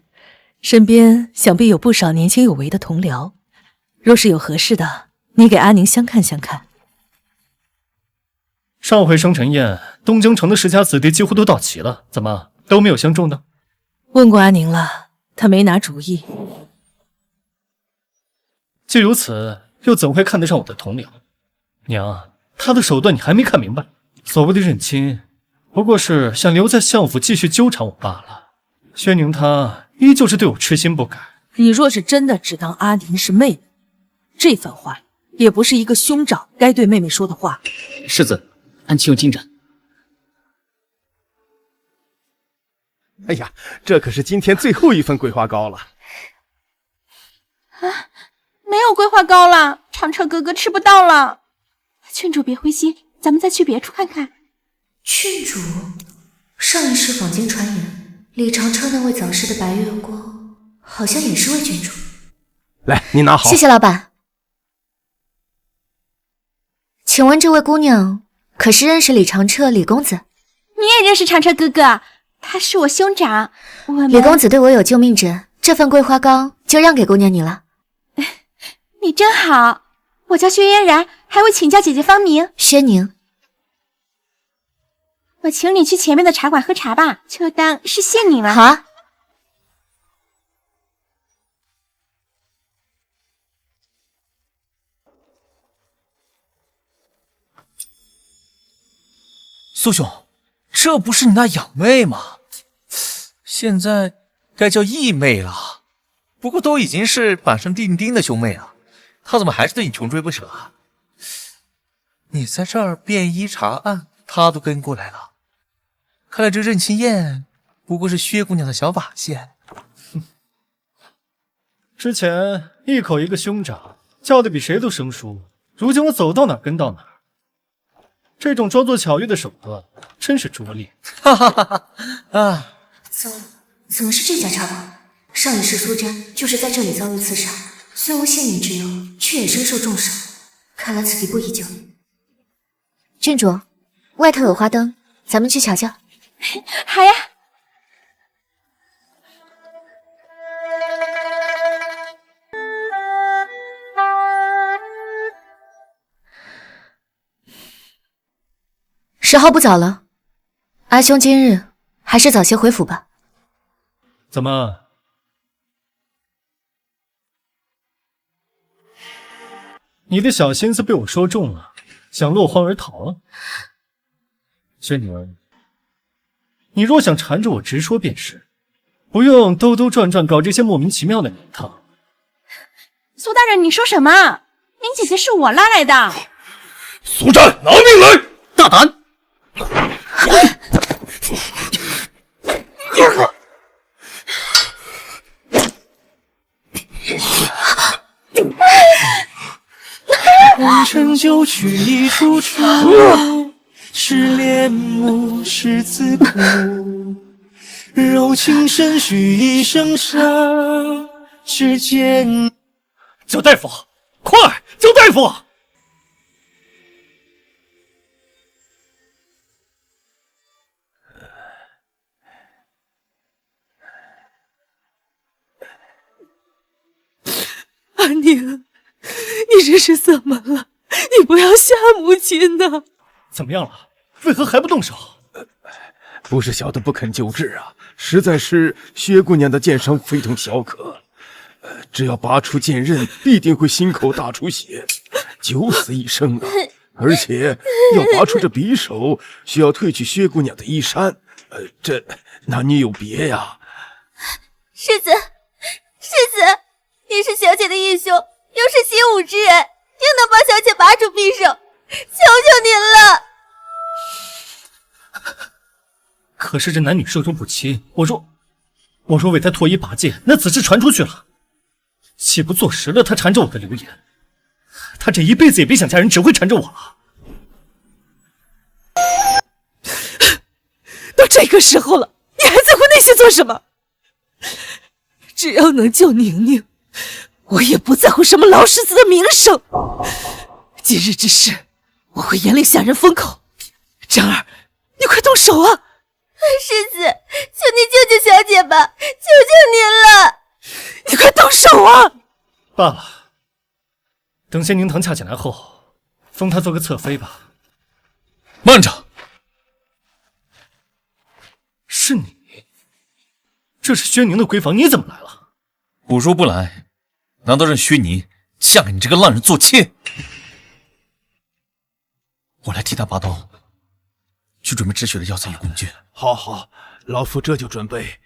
身边想必有不少年轻有为的同僚，若是有合适的，你给阿宁相看相看。上回生辰宴，东京城的世家子弟几乎都到齐了，怎么都没有相中的？问过阿宁了，他没拿主意。既如此，又怎会看得上我的同僚？娘，他的手段你还没看明白。所谓的认亲，不过是想留在相府继续纠缠我罢了。薛宁他依旧是对我痴心不改。你若是真的只当阿宁是妹妹，这番话也不是一个兄长该对妹妹说的话。世子，安琪有进展。哎呀，这可是今天最后一份桂花糕了。啊，没有桂花糕了，长车哥哥吃不到了。郡主别灰心，咱们再去别处看看。郡主，上一世坊间传言，李长车那位早逝的白月光。好像也是位郡主。来，你拿好。谢谢老板。请问这位姑娘可是认识李长车李公子？你也认识长车哥哥，他是我兄长。李公子对我有救命之恩，这份桂花糕就让给姑娘你了。你真好。我叫薛嫣然，还未请教姐姐芳名。薛宁。我请你去前面的茶馆喝茶吧，就当是谢你了。好啊。苏兄，这不是你那养妹吗？现在该叫义妹了。不过都已经是板上钉钉的兄妹了，她怎么还是对你穷追不舍啊？你在这儿便衣查案，她都跟过来了。看来这认亲宴不过是薛姑娘的小把戏。之前一口一个兄长，叫的比谁都生疏，如今我走到哪儿跟到哪儿。这种装作巧遇的手段真是拙劣。哈哈哈哈啊！怎么是这家茶馆？上一世苏瞻就是在这里遭遇刺杀，虽无性命之忧，却也身受重伤。看来此地不宜久留。郡主，外头有花灯，咱们去瞧瞧。好呀。时候不早了，阿兄今日还是早些回府吧。怎么？你的小心思被我说中了，想落荒而逃啊？薛女儿，你若想缠着我直说便是，不用兜兜转转搞这些莫名其妙的名堂。苏大人，你说什么？您姐姐是我拉来的。苏瞻，拿命来！大胆！红尘旧曲一出处，是恋慕是自苦，柔情深许一生伤，是见。叫大夫，快叫大夫！阿宁，你这是怎么了？你不要吓母亲呐！怎么样了？为何还不动手？不是小的不肯救治啊，实在是薛姑娘的剑伤非同小可。只要拔出剑刃，必定会心口大出血，九死一生啊！而且要拔出这匕首，需要褪去薛姑娘的衣衫，这男女有别呀。世子，你是小姐的义兄，又是习武之人，定能帮小姐拔出匕首，求求您了！可是这男女授受不亲，我若为他脱衣拔剑，那此事传出去了，岂不坐实了他缠着我的流言？他这一辈子也别想嫁人，只会缠着我了。都这个时候了，你还在乎那些做什么？只要能救宁宁，我也不在乎什么老世子的名声。今日之事，我会严令下人封口。张儿，你快动手啊！世子，求你救救小姐吧，求求您了！你快动手啊！罢了，等仙宁堂恰起来后，封她做个侧妃吧。慢着！是你？这是薛宁的闺房，你怎么来了？我若不来，难道让薛宁嫁给你这个烂人做妾？我来替他拔刀，去准备止血的药材与工具。好好，老夫这就准备。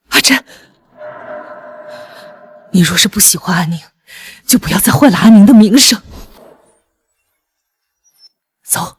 阿珍，你若是不喜欢阿宁，就不要再坏了阿宁的名声。走。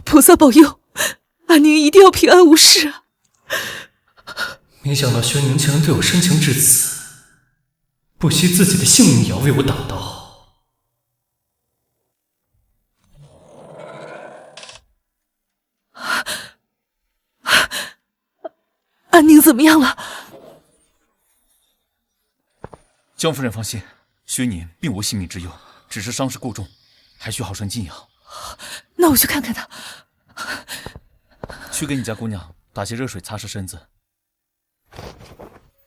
菩萨保佑，阿宁一定要平安无事啊！没想到薛宁竟然对我深情至此，不惜自己的性命也要为我挡刀。阿宁怎么样了？江夫人放心，薛宁并无性命之忧，只是伤势过重，还需好生静养。那我去看看他。去给你家姑娘打些热水擦拭身子。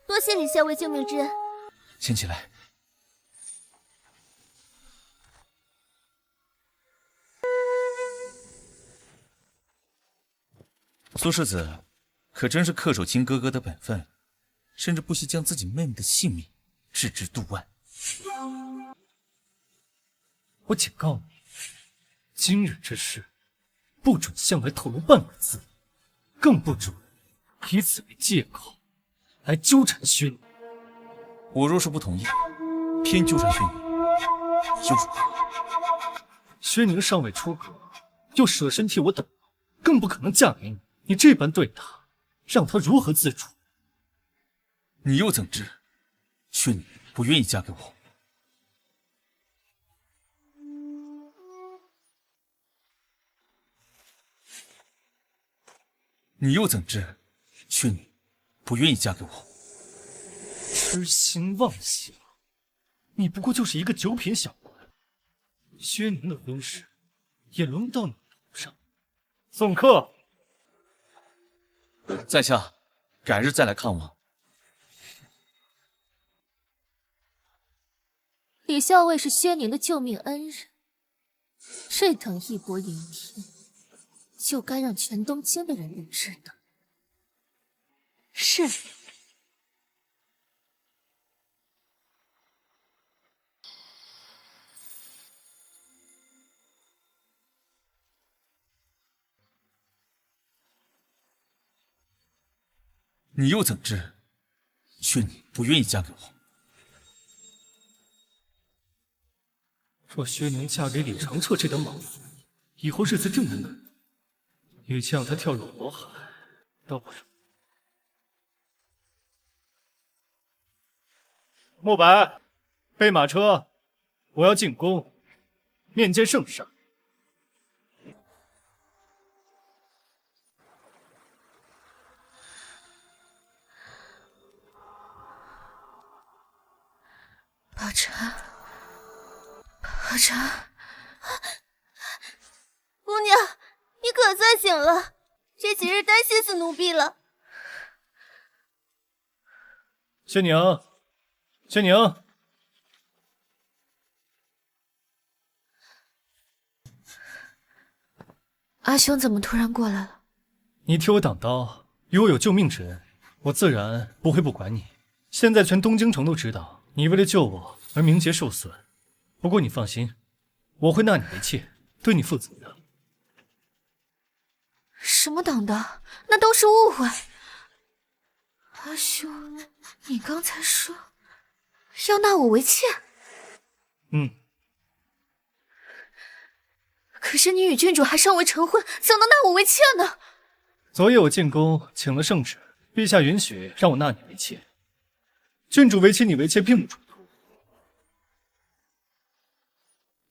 多谢李校尉救命之恩。先起来。苏世子可真是恪守亲哥哥的本分，甚至不惜将自己妹妹的性命置之度外。我警告你，今日之事，不准向外透露半个字，更不准以此为借口来纠缠薛宁。我若是不同意，偏纠缠薛宁，又如何？薛宁尚未出阁，又舍身替我等，更不可能嫁给你。你这般对她，让她如何自处？你又怎知薛宁不愿意嫁给我？你又怎知薛宁不愿意嫁给我？痴心妄想，你不过就是一个九品小官，薛宁的婚事也轮不到你头上。送客。在下改日再来看望。李校尉是薛宁的救命恩人，这等义薄云天，就该让全东京的人都知道。是。你又怎知薛宁不愿意嫁给我？若薛宁嫁给李长彻这等莽夫，以后日子正难过，与其让她跳入火海，倒不如……莫白，备马车，我要进宫面见圣上。宝钗，宝钗，姑娘，你可算醒了，这几日担心死奴婢了。薛宁，薛宁，阿兄怎么突然过来了？你替我挡刀，与我有救命之恩，我自然不会不管你。现在全东京城都知道。你为了救我而名节受损，不过你放心，我会纳你为妾，对你负责的。什么挡刀？那都是误会。阿兄，你刚才说要纳我为妾？可是你与郡主还尚未成婚，怎能纳我为妾呢？昨夜我进宫请了圣旨，陛下允许让我纳你为妾。郡主为妻，你为妾并不冲突。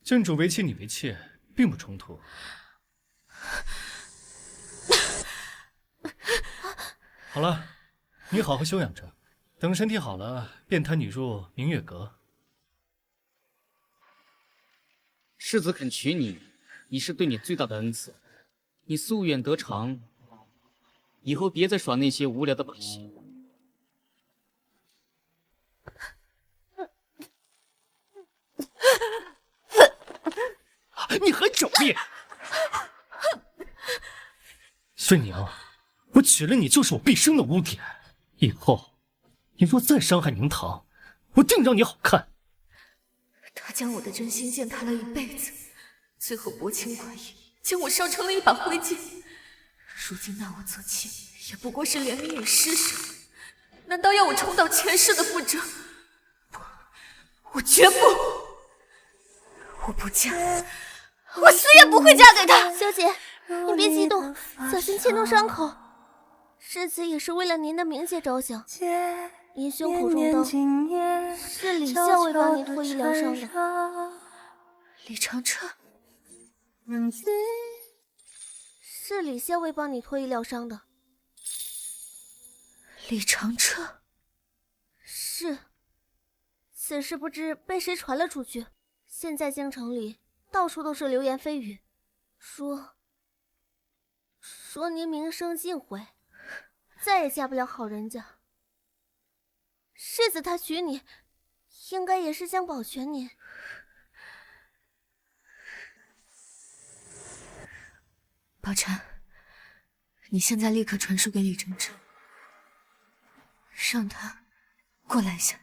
郡主为妻，你为妾并不冲突。好了，你好好休养着，等身体好了，便抬你入明月阁。世子肯娶你，已是对你最大的恩赐。你夙愿得偿，以后别再耍那些无聊的把戏。你还狡辩！薛宁，我娶了你就是我毕生的污点。以后你若再伤害宁堂，我定让你好看。他将我的真心践踏了一辈子，最后薄情寡义，将我烧成了一把灰烬。如今纳我做妾，也不过是怜悯与施舍。难道要我重蹈前世的覆辙？不，我绝不！我不嫁，我死也不会嫁给他。小姐，你别激动，小心牵动伤口。世子也是为了您的名节着想。您胸口中刀是李校尉帮你脱衣疗伤的。李长彻，是李校尉帮你脱衣疗伤的。李长彻，是。此事不知被谁传了出去，现在京城里到处都是流言蜚语，说您名声尽毁，再也嫁不了好人家。世子他娶你，应该也是想保全您。宝钗，你现在立刻传书给李真真，让他过来一下。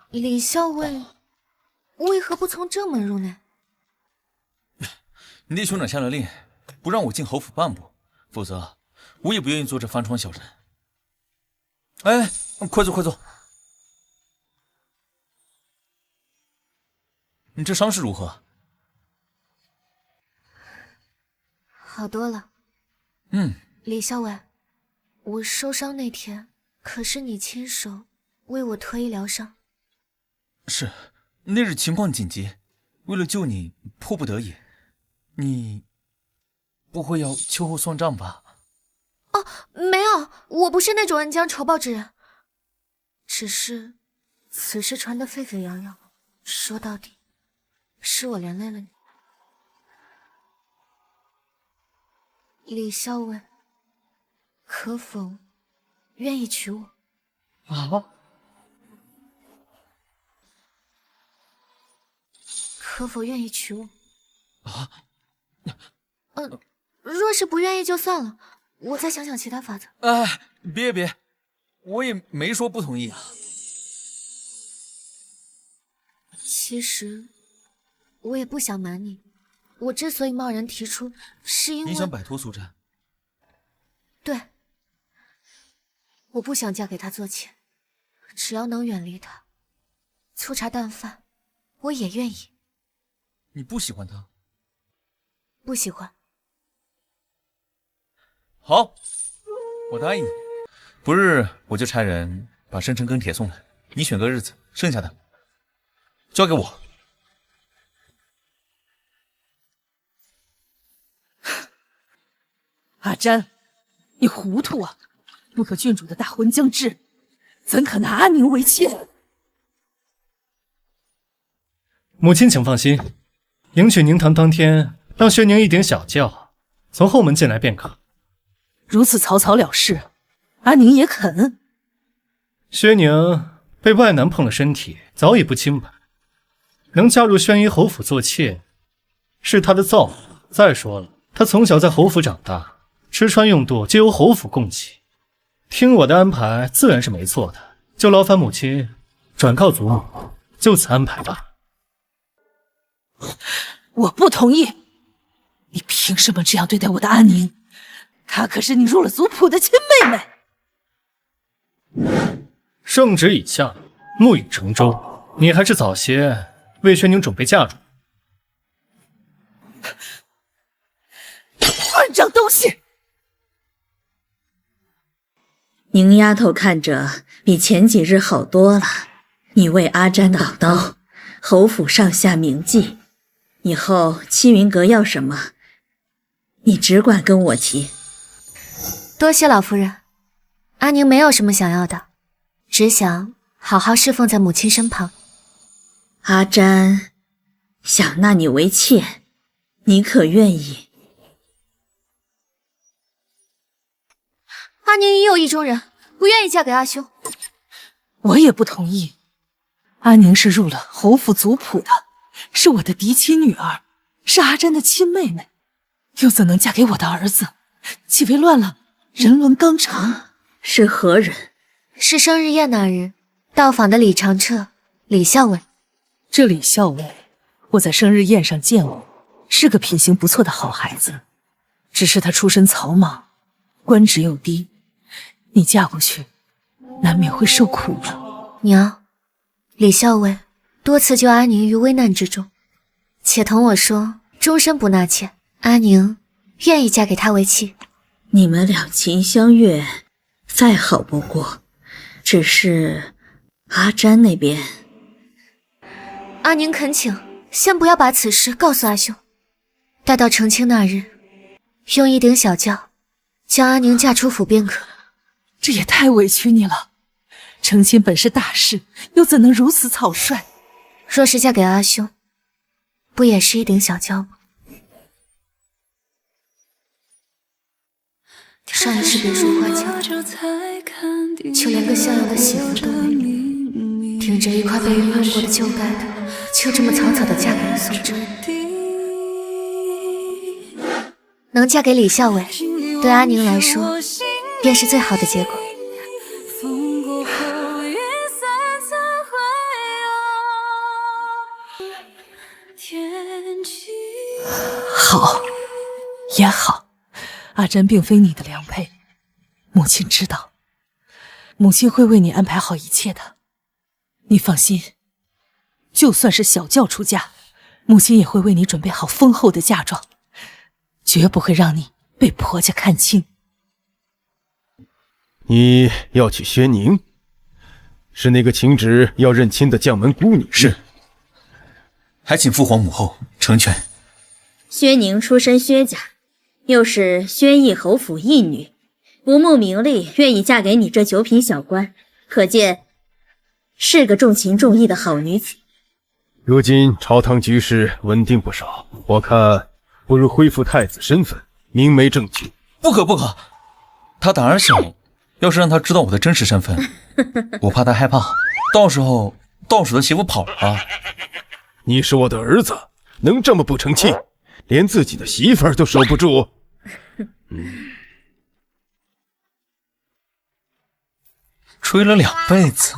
李校尉为何不从正门入内？你弟兄长下了令，不让我进侯府半步，否则我也不愿意做这翻窗小人。哎，快坐快坐。你这伤势如何？好多了。李校尉，我受伤那天可是你亲手为我脱衣疗伤。是，那日情况紧急，为了救你，迫不得已。你不会要秋后算账吧？哦，没有，我不是那种恩将仇报之人。只是此事传得沸沸扬扬，说到底，是我连累了你。李校尉，可否愿意娶我？啊？可否愿意娶我？啊？若是不愿意就算了，我再想想其他法子。哎，别，我也没说不同意啊。其实我也不想瞒你，我之所以贸然提出，是因为你想摆脱苏珊。对，我不想嫁给他做妾，只要能远离他，粗茶淡饭，我也愿意。你不喜欢他？不喜欢。好，我答应你，不日我就差人把生辰庚帖送来，你选个日子，剩下的交给我。阿詹，你糊涂啊！不可郡主的大婚将至，怎可拿阿宁为妾？母亲请放心，迎娶宁堂当天，让薛宁一顶小轿从后门进来便可。如此草草了事，阿宁也肯？薛宁被外男碰了身体，早已不清白，能嫁入宣仪侯府做妾，是她的造化。再说了，她从小在侯府长大，吃穿用度皆由侯府供给，听我的安排自然是没错的。就劳烦母亲转告祖母，就此安排吧。我不同意！你凭什么这样对待我的阿宁？她可是你入了族谱的亲妹妹。圣旨已下，木已成舟，你还是早些为轩宁准备嫁妆。混账东西！宁丫头看着比前几日好多了。你为阿詹挡刀，侯府上下铭记。以后七云阁要什么，你只管跟我提。多谢老夫人，阿宁没有什么想要的，只想好好侍奉在母亲身旁。阿詹想纳你为妾，你可愿意？阿宁已有意中人，不愿意嫁给阿兄。我也不同意。阿宁是入了侯府族谱的，是我的嫡亲女儿，是阿詹的亲妹妹，又怎能嫁给我的儿子？岂非乱了人伦纲常？是何人？是生日宴那日到访的李长彻、李校尉。这李校尉，我在生日宴上见过，是个品行不错的好孩子，只是他出身草莽，官职又低，你嫁过去，难免会受苦的。娘，李校尉多次救阿宁于危难之中，且同我说终身不纳妾，阿宁愿意嫁给他为妻。你们两情相悦，再好不过。只是阿詹那边，阿宁恳请，先不要把此事告诉阿兄，待到成亲那日，用一顶小轿将阿宁嫁出府便可。这也太委屈你了，成亲本是大事，又怎能如此草率？若是嫁给阿兄，不也是一顶小轿吗？上一世别说花轿，就连个像样的媳妇都没有，顶着一块被人用过的旧盖头，就这么草草的嫁给了宋真。能嫁给李校尉，对阿宁来说便是最好的结果。好，也好。阿詹并非你的良配，母亲知道，母亲会为你安排好一切的。你放心，就算是小轿出嫁，母亲也会为你准备好丰厚的嫁妆，绝不会让你被婆家看轻。你要娶薛宁？是那个请旨要认亲的将门姑女？是，还请父皇母后成全。薛宁出身薛家，又是薛义侯府义女，不慕名利，愿意嫁给你这九品小官，可见是个重情重义的好女子。如今朝堂局势稳定不少，我看不如恢复太子身份，明媒正娶。不可不可，他胆儿小，要是让他知道我的真实身份，我怕他害怕，到时候到手的媳妇跑了。你是我的儿子，能这么不成器？连自己的媳妇儿都守不住。追了2辈子，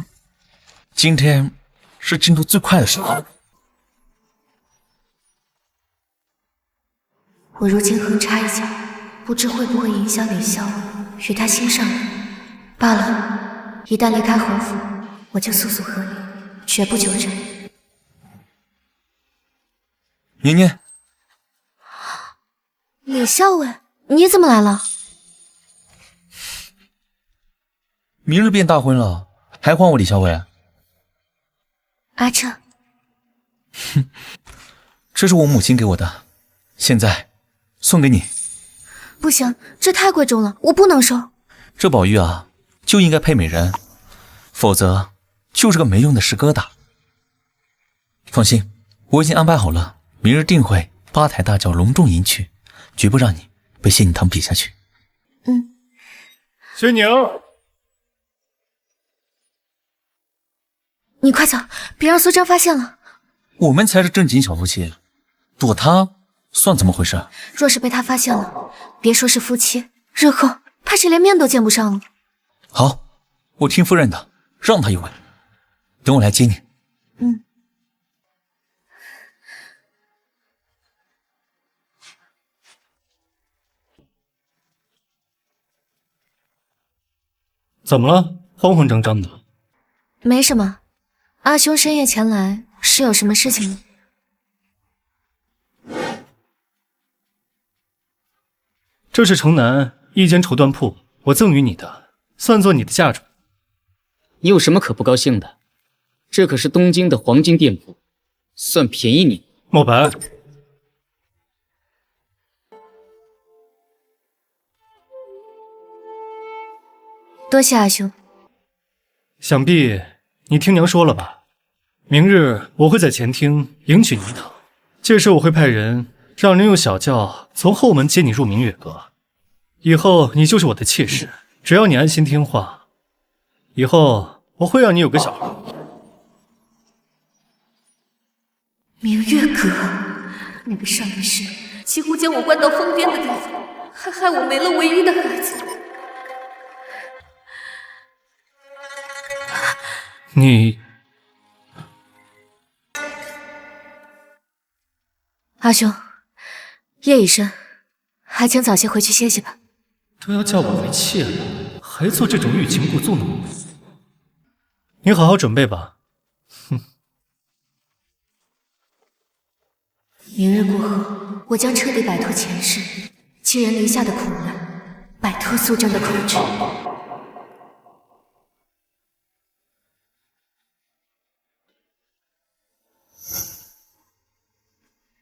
今天是进度最快的时候。我如今横插一脚，不知会不会影响李校尉与他心上人。罢了，一旦离开侯府，我就速速和离，绝不纠缠。年年，李校尉，你怎么来了？明日便大婚了，还还我李校尉？阿彻，这是我母亲给我的，现在送给你。不行，这太贵重了，我不能收。这宝玉啊，就应该配美人，否则就是个没用的石疙瘩。放心，我已经安排好了，明日定会八抬大轿隆重迎娶，绝不让你被谢景堂比下去。薛宁，你快走，别让苏珍发现了。我们才是正经小夫妻，躲他算怎么回事？若是被他发现了，别说是夫妻，日后怕是连面都见不上了。好，我听夫人的，让他一回。等我来接你。嗯。怎么了？慌慌张张的。没什么，阿兄深夜前来是有什么事情吗？这是城南一间绸缎铺，我赠予你的，算作你的嫁妆。你有什么可不高兴的？这可是东京的黄金店铺，算便宜你。莫白，多谢阿兄。想必你听娘说了吧？明日我会在前厅迎娶您堂，届时我会派人让人用小轿从后门接你入明月阁。以后你就是我的妾室，只要你安心听话，以后我会让你有个小孩。明月阁，那个少年时几乎将我关到疯癫的地方，还害我没了唯一的孩子。你，阿兄，夜已深，还请早些回去歇息吧。都要叫我为妾了，还做这种欲擒故纵的模样。你好好准备吧。哼。明日过后，我将彻底摆脱前世寄人篱下的苦难，摆脱苏真的控制。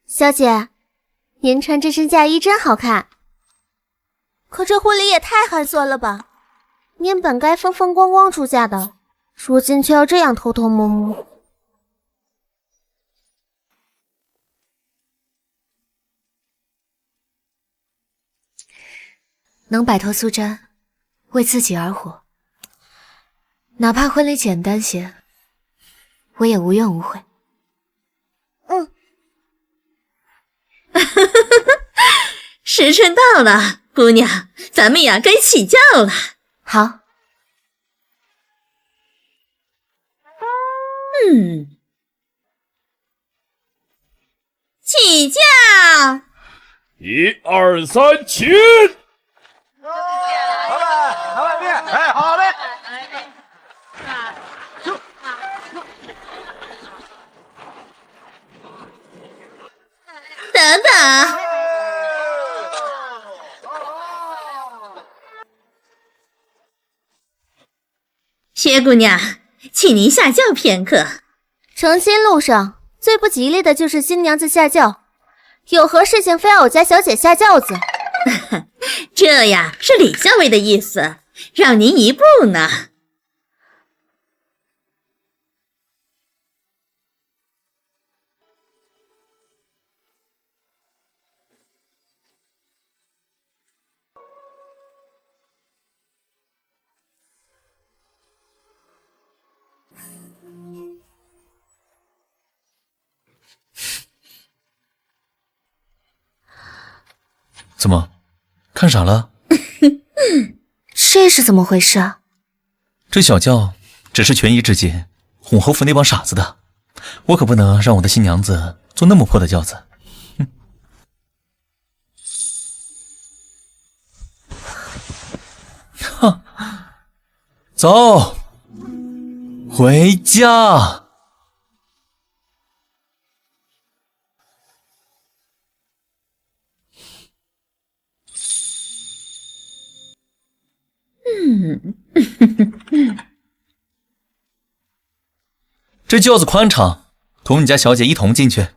小姐，您穿这身嫁衣真好看，可这婚礼也太寒酸了吧！您本该风风光光出嫁的，如今却要这样偷偷摸摸。能摆脱苏瞻，为自己而活，哪怕婚礼简单些，我也无怨无悔。嗯。时辰到了，姑娘，咱们呀该起轿了。好。起轿！1、2、3，起！来外面，哎，好嘞。等等。薛姑娘，请您下轿片刻。成亲路上最不吉利的就是新娘子下轿，有何事情非要我家小姐下轿子？这呀是李校尉的意思，让您一步呢。怎么，看傻了？这是怎么回事啊？这小轿只是权宜之计，哄侯府那帮傻子的，我可不能让我的新娘子坐那么破的轿子。哼，走，回家。这轿子宽敞，同你家小姐一同进去，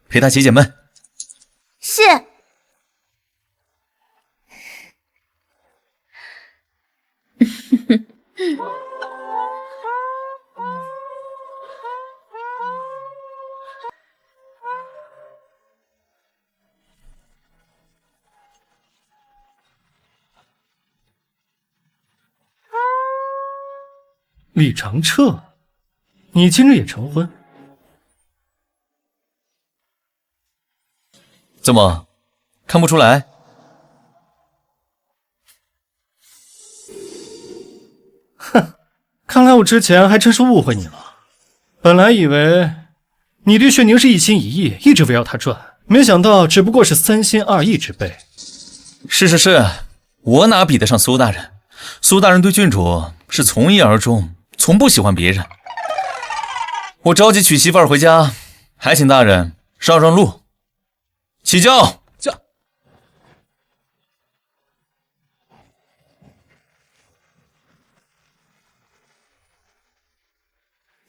陪她解解闷。是。李长彻，你今日也成婚？怎么，看不出来？哼，看来我之前还真是误会你了。本来以为你对薛宁是一心一意，一直围绕他转，没想到只不过是三心二意之辈。是，我哪比得上苏大人？苏大人对郡主是从一而终，从不喜欢别人。我着急娶媳妇儿回家，还请大人让路。起轿。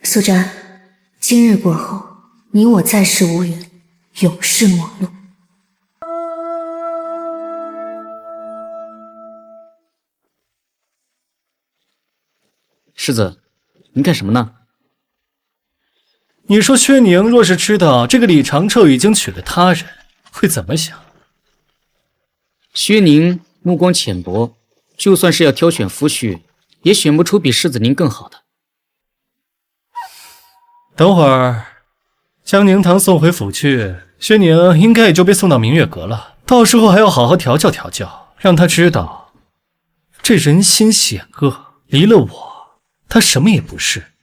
苏瞻，今日过后，你我再世无缘，永世陌路。世子，您干什么呢？你说薛宁若是知道这个李长彻已经娶了他人，会怎么想？薛宁目光浅薄，就算是要挑选夫婿，也选不出比世子您更好的。等会儿将宁堂送回府去，薛宁应该也就被送到明月阁了。到时候还要好好调教调教，让他知道这人心险恶，离了我，他什么也不是。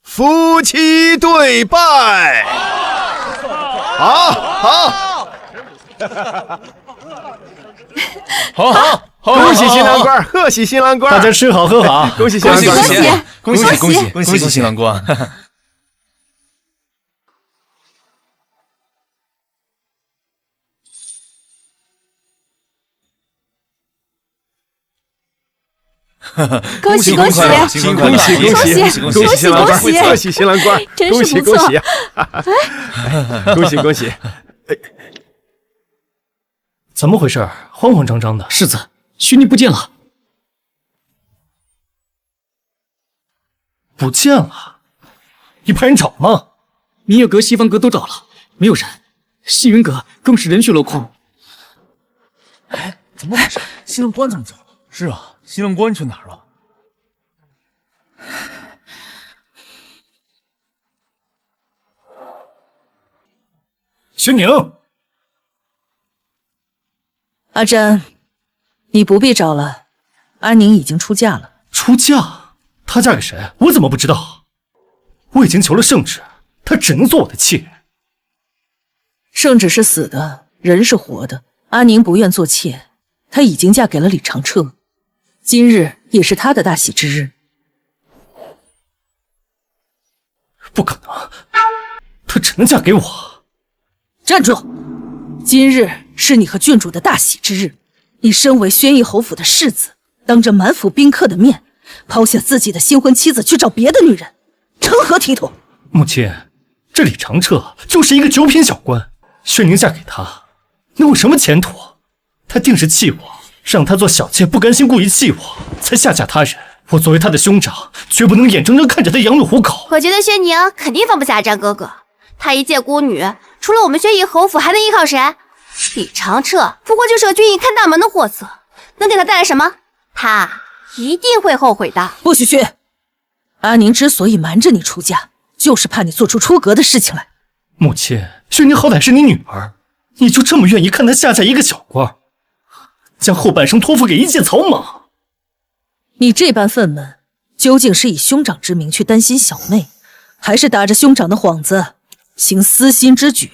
夫妻对拜，好，恭喜新郎官，贺喜新郎官！大家吃好喝好，恭喜新郎官！恭喜新郎官！恭喜新郎官！贺喜新郎官！真是不错！恭喜！怎么回事？慌慌张张的。世子，薛宁不见了。不见了？你派人找吗？明月阁、西方阁都找了，没有人。西云阁更是人去楼空。哎，怎么回事？新郎官怎么走了？是啊，新郎官去哪儿了？薛宁。阿詹，你不必找了，安宁已经出嫁了。出嫁？她嫁给谁？我怎么不知道？我已经求了圣旨，她只能做我的妾。圣旨是死的，人是活的。安宁不愿做妾，她已经嫁给了李长彻，今日也是她的大喜之日。不可能，她只能嫁给我。站住！今日是你和郡主的大喜之日，你身为宣义侯府的世子，当着满府宾客的面，抛下自己的新婚妻子去找别的女人，成何体统？母亲，这李长彻就是一个九品小官，薛宁嫁给他，能有什么前途？他定是气我，让他做小妾，不甘心故意气我，才下嫁他人。我作为他的兄长，绝不能眼睁睁看着他羊入虎口。我觉得薛宁肯定放不下阿詹哥哥，他一介孤女，除了我们宣义侯府，还能依靠谁？李长彻不过就是个军营看大门的货色，能给他带来什么？他一定会后悔的。不许去！阿宁之所以瞒着你出嫁，就是怕你做出出格的事情来。母亲，薛宁好歹是你女儿，你就这么愿意看她下嫁一个小官，将后半生托付给一介草莽？你这般愤懑，究竟是以兄长之名去担心小妹，还是打着兄长的幌子行私心之举？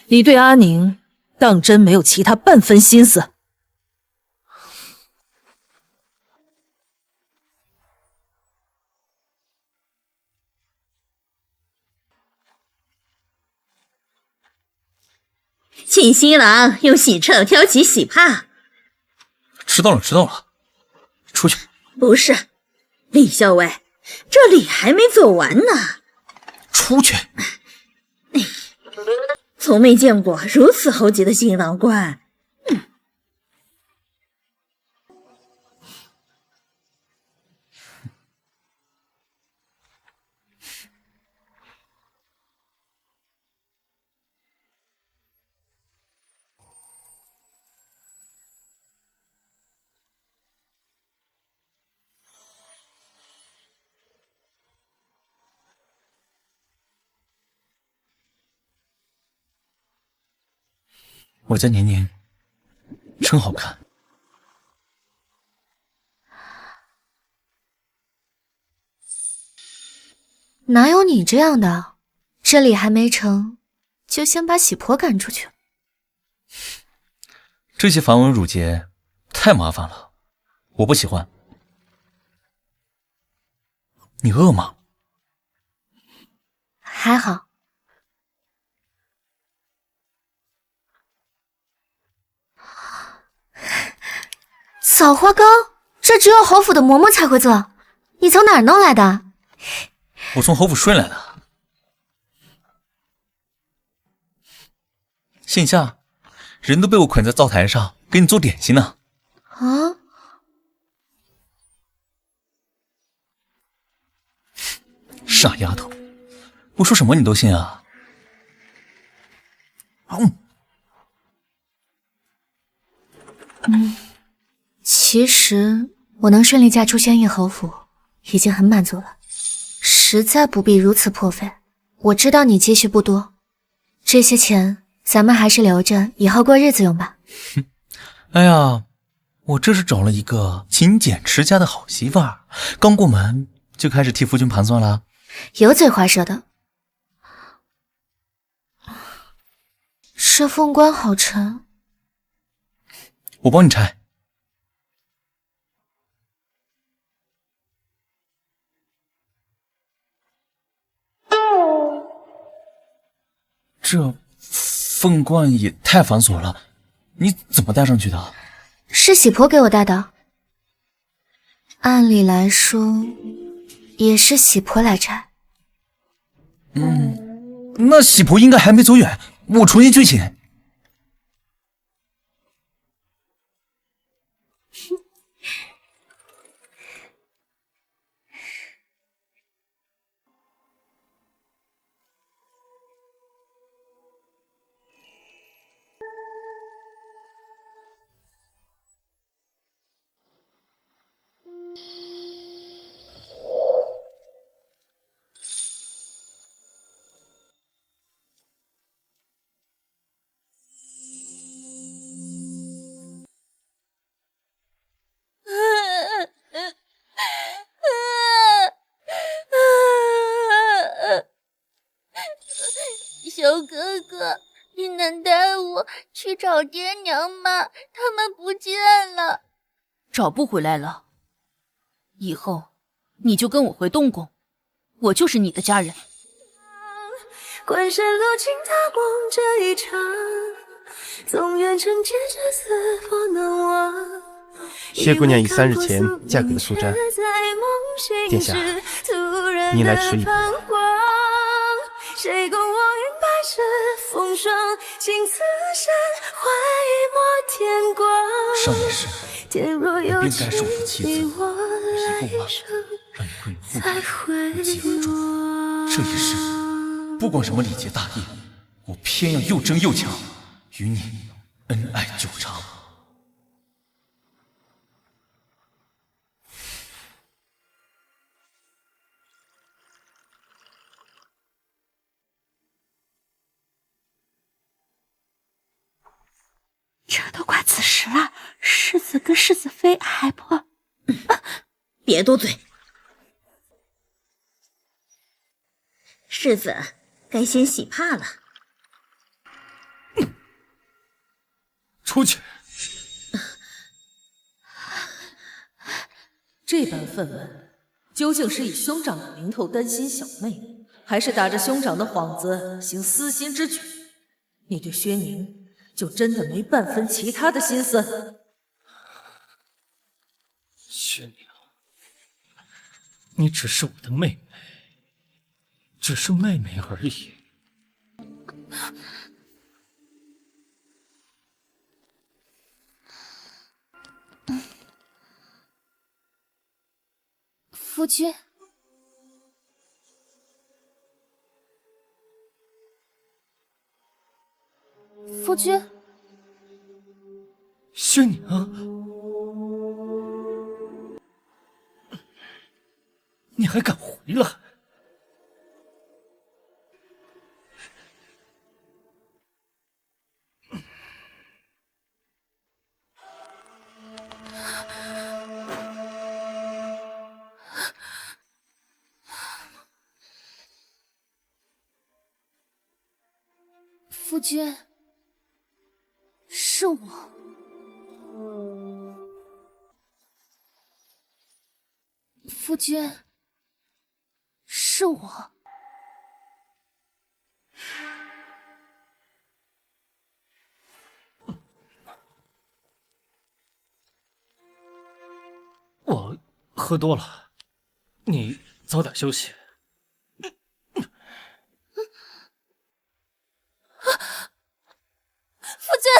你对阿宁当真没有其他半分心思？请新郎用喜掣挑起喜帕。知道了，出去。不是，李校尉，这礼还没做完呢。出去。从没见过如此猴急的新郎官。我家年年真好看。哪有你这样的？这里还没成，就先把喜婆赶出去。这些繁文缛节太麻烦了，我不喜欢。你饿吗？还好。枣花糕，这只有侯府的嬷嬷才会做，你从哪儿弄来的？我从侯府顺来的。线下人都被我捆在灶台上，给你做点心呢。啊？傻丫头，我说什么你都信啊？其实我能顺利嫁出宣义侯府，已经很满足了，实在不必如此破费。我知道你积蓄不多，这些钱咱们还是留着，以后过日子用吧。哎呀，我这是找了一个勤俭持家的好媳妇儿，刚过门就开始替夫君盘算了。油嘴滑舌的，这凤冠好沉，我帮你拆。这凤冠也太繁琐了，你怎么戴上去的？是喜婆给我戴的。按理来说，也是喜婆来摘。那喜婆应该还没走远，我重新去请。小哥哥，你能带我去找爹娘吗？他们不见了。找不回来了。以后你就跟我回东宫，我就是你的家人。关山落尽大梦这一场，纵愿成劫这死佛难忘。谢姑娘已3日前嫁给了苏瞻，殿下，你来迟疑。谁共我云白纸风霜，情此山怀墨天光。上一世你便该是我的妻子，一步慢让你归你父母，无疾而终。这一世不管什么礼节大义，我偏要又争又抢，与你恩爱久长。这都快子时了，世子跟世子妃还不……别多嘴。世子该先洗帕了。出去！这般愤懑，究竟是以兄长的名头担心小妹，还是打着兄长的幌子行私心之举？你对薛宁就真的没半分其他的心思？薛宁，你只是我的妹妹，只是妹妹而已。夫君，夫君，薛宁，你还敢回来？夫君，是我。夫君，是我。我喝多了，你早点休息。夫君，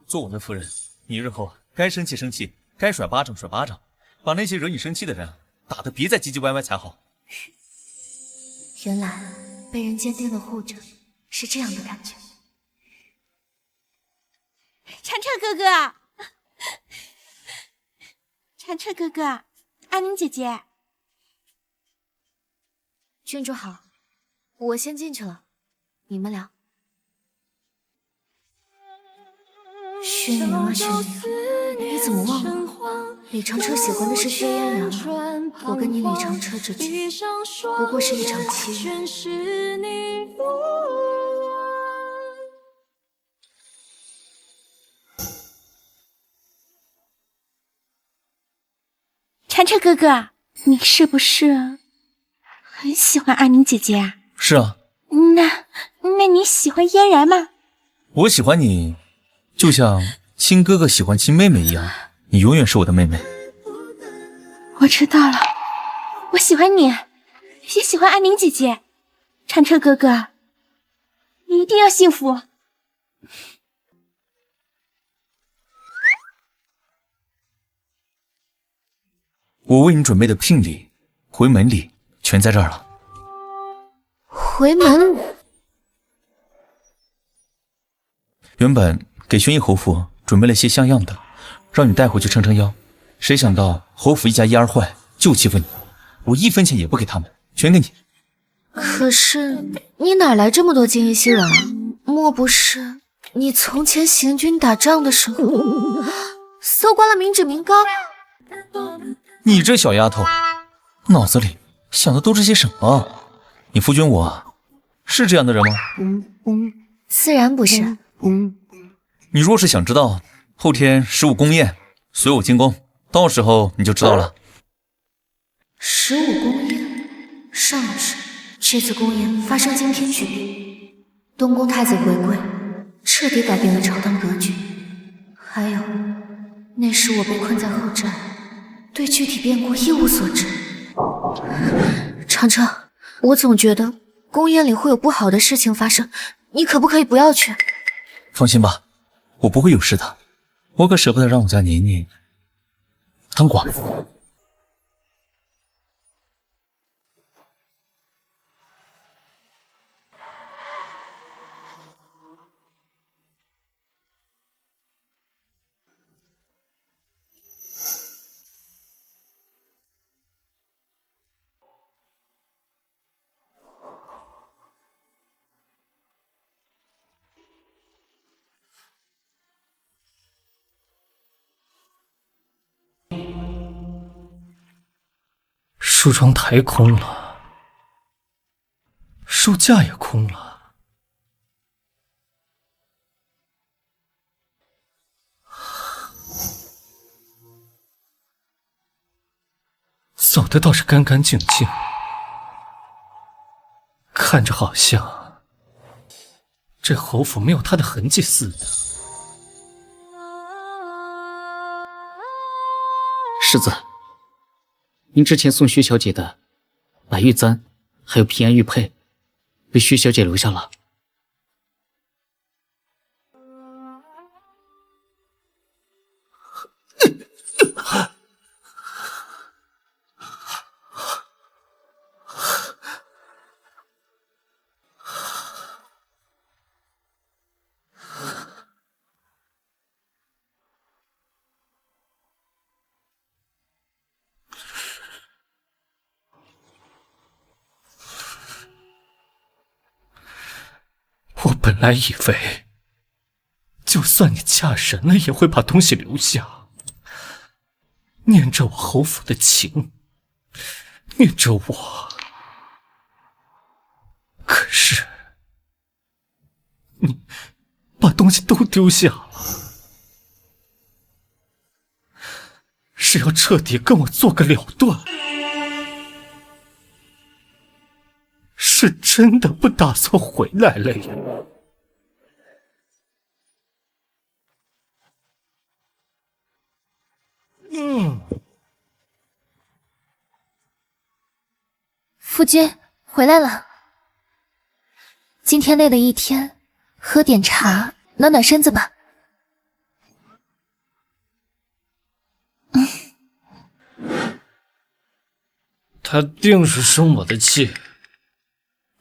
做我的夫人，你日后该生气生气，该甩巴掌甩巴掌，把那些惹你生气的人打得别再唧唧歪歪才好。原来被人坚定的护着是这样的感觉。铲铲哥哥，铲铲哥哥，安宁姐姐，郡主好，我先进去了，你们聊。薛宁啊薛宁，你怎么忘了？李长车喜欢的是薛嫣然啊，我跟你李长车之间不过是一场契约。铲铲哥哥，你是不是很喜欢安宁姐姐啊？是啊，那你喜欢嫣然吗？我喜欢你，就像亲哥哥喜欢亲妹妹一样，你永远是我的妹妹。我知道了，我喜欢你，也喜欢安宁姐姐。铲铲哥哥，你一定要幸福。我为你准备的聘礼、回门礼全在这儿了。回门？原本给轩逸侯府准备了些像样的，让你带回去撑撑腰。谁想到侯府一家一二坏，就欺负你，我1分钱也不给他们，全给你。可是你哪来这么多金银稀软啊？莫不是你从前行军打仗的时候搜刮了民脂民膏？你这小丫头，脑子里想的都是些什么？你夫君我是这样的人吗？自然不是。你若是想知道后天15宫宴，随我进宫，到时候你就知道了。15宫宴，尚是这次宫宴发生惊天巨变，东宫太子回归，彻底改变了朝堂格局。还有，那时我被困在后寨，对具体变故一无所知。长城，我总觉得宫宴里会有不好的事情发生，你可不可以不要去？放心吧，我不会有事的。我可舍不得让我家宁宁当寡妇。梳妆台空了，书架也空了，走的倒是干干净净，看着好像这侯府没有他的痕迹似的。世子，您之前送薛小姐的白玉簪还有平安玉佩，被薛小姐留下了。我本来以为就算你嫁人了，也会把东西留下，念着我侯府的情，念着我。可是你把东西都丢下了，是要彻底跟我做个了断，是真的不打算回来了呀？夫君回来了。今天累了一天，喝点茶暖暖身子吧。他定是生我的气，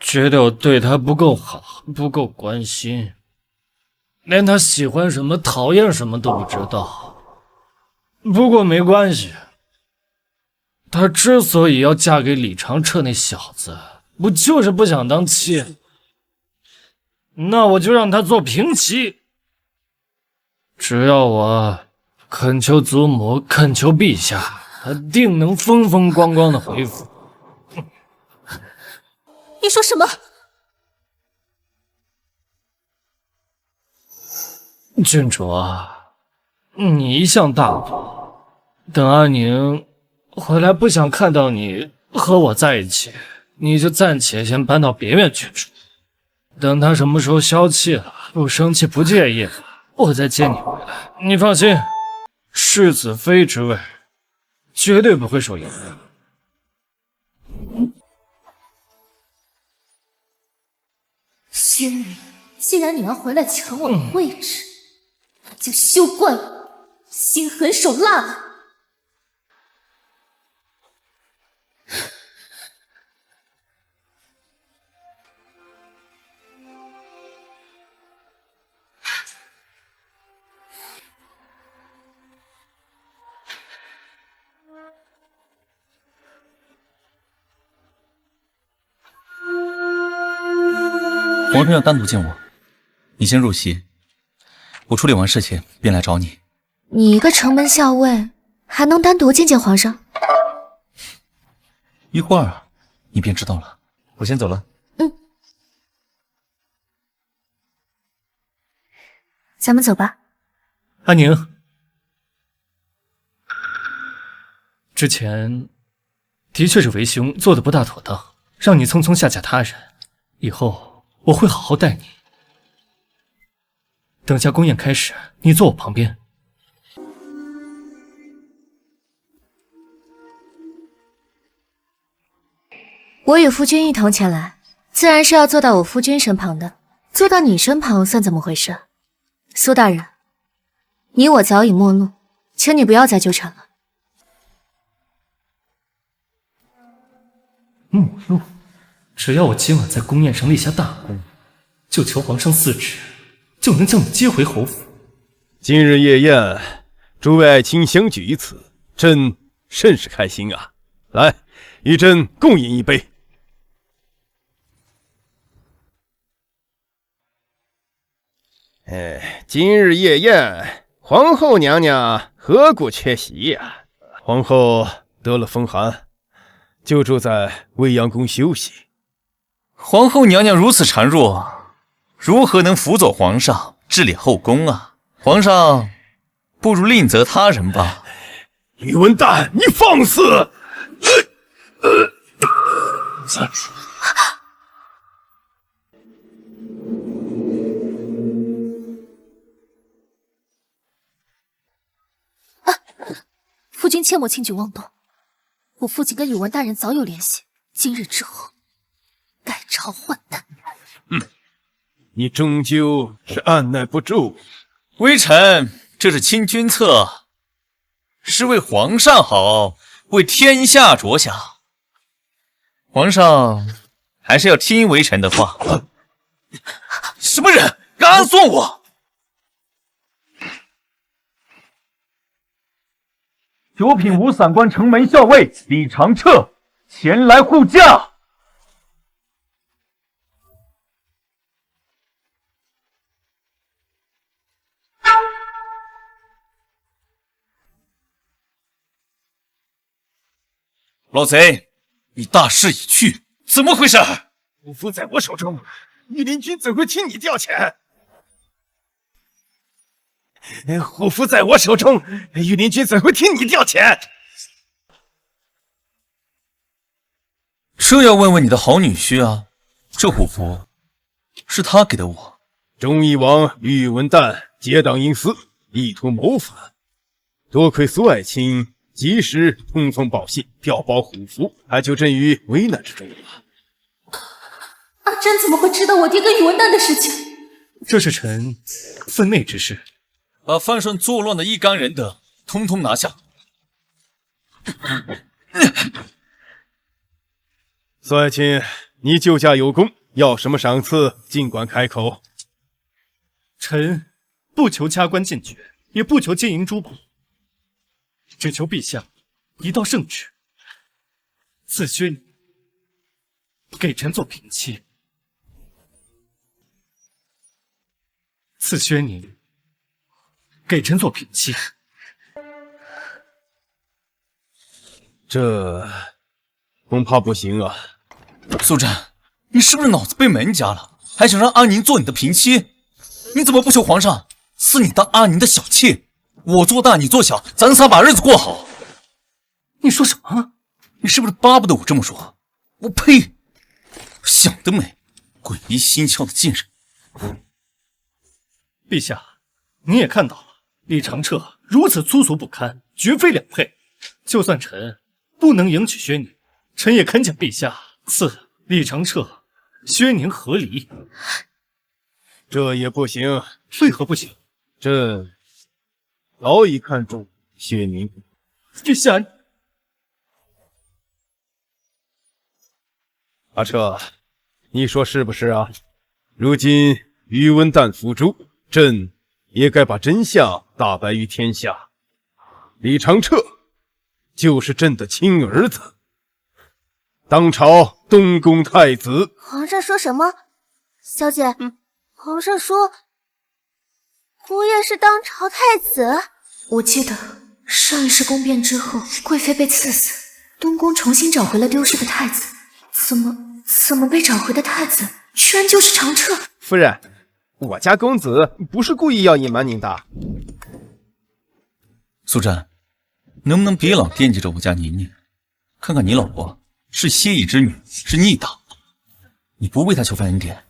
觉得我对他不够好，不够关心，连他喜欢什么讨厌什么都不知道。不过没关系，他之所以要嫁给李长彻那小子，不就是不想当妾？那我就让他做平妻。只要我恳求祖母，恳求陛下，他定能风风光光的回府。你说什么？郡主啊，你一向大度，等阿宁回来不想看到你和我在一起，你就暂且先搬到别院去住。等他什么时候消气了，不生气不介意了，我再接你回来。你放心，世子妃之位绝对不会受影响。仙女，既然你要回来抢我的位置，就休惯我，心狠手辣了。皇上要单独见我，你先入席，我处理完事情便来找你。你一个城门校尉，还能单独见见皇上？一会儿你便知道了。我先走了。咱们走吧。阿宁，之前的确是为兄做的不大妥当，让你匆匆下嫁他人。以后我会好好待你。等下宫宴开始，你坐我旁边。我与夫君一同前来，自然是要坐到我夫君身旁的。坐到你身旁算怎么回事？苏大人，你我早已陌路，请你不要再纠缠了。陌路？只要我今晚在宫宴上立下大功，就求皇上赐旨，就能将你接回侯府。今日夜宴，诸位爱卿相聚于此，朕甚是开心啊！来，与朕共饮一杯。今日夜宴，皇后娘娘何故缺席呀？皇后得了风寒，就住在未央宫休息。皇后娘娘如此孱弱，如何能辅佐皇上治理后宫啊？皇上不如另择他人吧。宇文旦，你放肆！夫君切莫轻举妄动，我父亲跟宇文大人早有联系，今日之后改朝换代。你终究是按耐不住。微臣这是亲君侧，是为皇上好，为天下着想。皇上还是要听微臣的话。什么人敢暗算我？九品五散关城门校尉李长彻前来护驾。老贼，你大势已去，怎么回事？虎符在我手中，御林军怎会听你调遣？虎符在我手中，御林军怎会听你调遣？这要问问你的好女婿啊，这虎符是他给的我。忠义王宇文旦结党营私，意图谋反，多亏苏爱卿及时通风报信，调包虎符，还救朕于危难之中了。阿珍怎么会知道我爹跟宇文旦的事情？这是臣分内之事。把犯顺作乱的一干人等通通拿下。苏爱卿，你救驾有功，要什么赏赐尽管开口。臣不求加官进爵，也不求金银珠宝，只求陛下一道圣旨，赐薛宁给臣做平妻。赐薛宁给臣做平妻。这恐怕不行啊。苏湛，你是不是脑子被门夹了？还想让阿宁做你的平妻？你怎么不求皇上赐你当阿宁的小妾？我做大，你做小，咱仨把日子过好。你说什么？你是不是巴不得我这么说？我呸！想得美，鬼迷心窍的贱人！陛下，你也看到了，李长彻如此粗俗不堪，绝非良配。就算臣不能迎娶薛宁，臣也恳请陛下赐李长彻、薛宁和离。这也不行。为何不行？朕早已看中薛宁。陛下，阿彻，你说是不是啊？如今宇文旦伏诛，朕也该把真相大白于天下。李长彻就是朕的亲儿子，当朝东宫太子。皇上说什么？小姐，皇上说姑爷是当朝太子。我记得上一世宫变之后，贵妃被赐死，东宫重新找回了丢失的太子。怎么被找回的太子居然就是长彻？夫人，我家公子不是故意要隐瞒您的。苏湛，能不能别老惦记着我家宁宁？看看你老婆是谢义之女，是逆党，你不为她求翻恩典？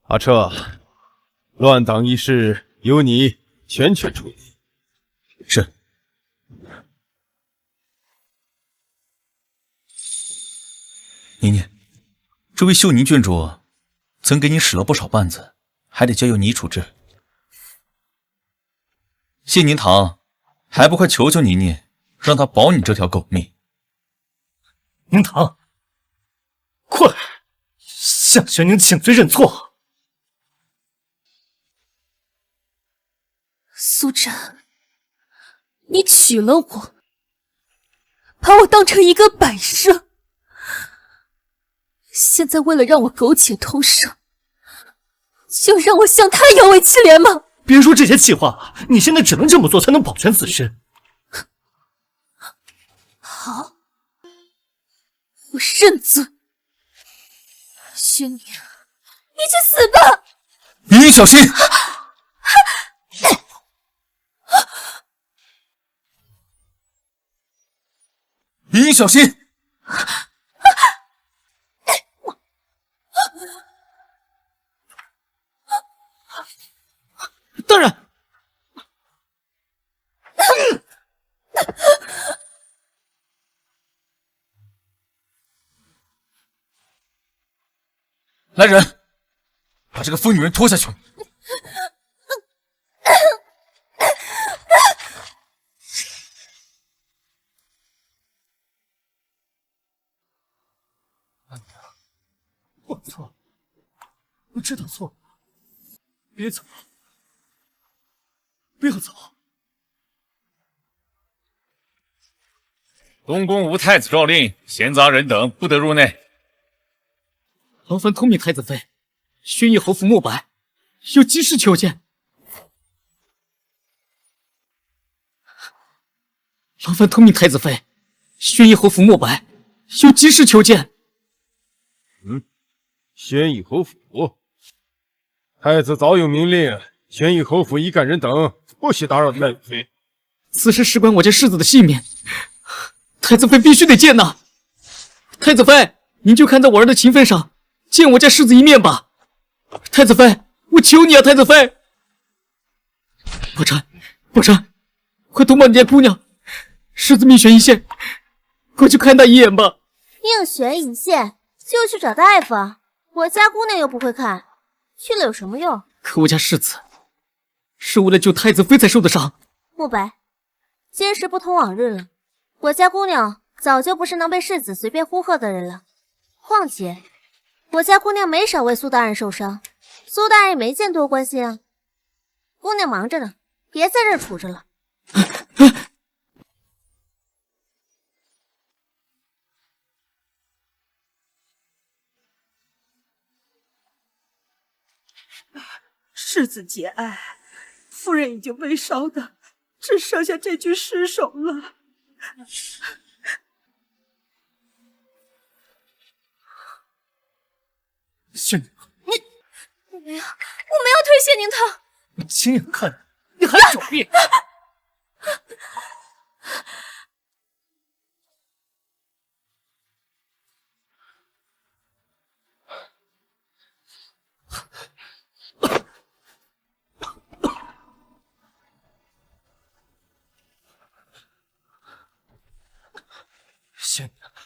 阿彻，乱党一事由你全权处理。是。宁宁，这位秀宁郡主曾给你使了不少绊子，还得交由你处置。谢宁堂还不快求求宁宁，让他保你这条狗命。宁堂，快向玄宁请罪认错。苏湛，你娶了我，把我当成一个摆设，现在为了让我苟且偷生，就让我向他摇尾乞怜吗？别说这些气话了，你现在只能这么做才能保全自身。好，我认罪。轩宁，你去死吧！你小心！你小心！大人，来人，把这个疯女人拖下去。我错了，我知道错了，别走，不要走。东宫无太子诏令，闲杂人等不得入内。劳烦通禀太子妃，宣义侯府莫白有急事求见。劳烦特命太子妃，宣义侯府莫白有急事求见。宣义侯府，太子早有明令，宣义侯府一干人等不许打扰太子妃。此事事关我家世子的性命，太子妃必须得见呐！太子妃，您就看在我儿的情分上，见我家世子一面吧。太子妃，我求你啊，太子妃！宝钗，快通报你家姑娘，世子命悬一线，快去看她一眼吧。命悬一线就去找大夫啊！我家姑娘又不会看，去了有什么用？可我家世子是为了救太子妃才受的伤。慕白，今时不同往日了，我家姑娘早就不是能被世子随便呼喝的人了。况且，我家姑娘没少为苏大人受伤，苏大人也没见多关心啊。姑娘忙着呢，别在这儿杵着了。世子节哀，夫人已经被烧的只剩下这具尸首了。宣宁，我没有推谢宁汤。你亲眼看着，你还狡辩！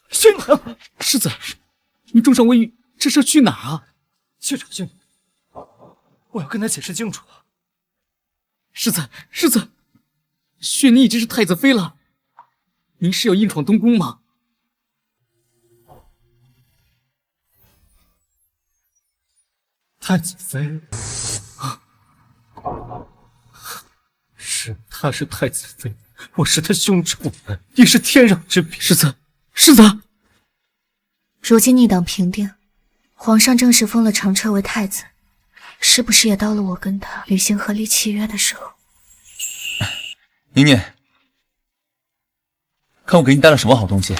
宣宁，世子，你重伤未愈，这是去哪啊？去找宣宁，我要跟他解释清楚。世子，宣宁已经是太子妃了，您是要硬闯东宫吗？太子妃，是她是太子妃，我是她兄侄，我们也是天壤之别。世子，如今逆党平定，皇上正式封了长彻为太子，是不是也到了我跟他履行和离契约的时候？宁宁，看我给你带了什么好东西。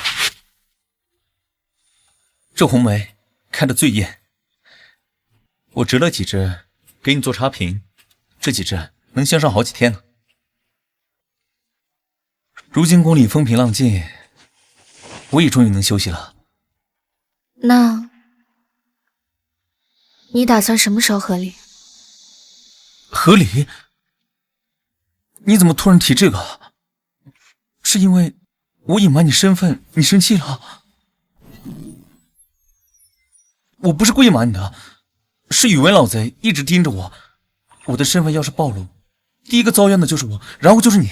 这红梅开得最艳，我折了几只给你做插瓶，这几只能香上好几天呢。如今宫里风平浪静，我也终于能休息了。那你打算什么时候和离？和离？你怎么突然提这个？是因为我隐瞒你身份，你生气了？我不是故意瞒你的，是宇文老贼一直盯着我，我的身份要是暴露，第一个遭殃的就是我，然后就是你。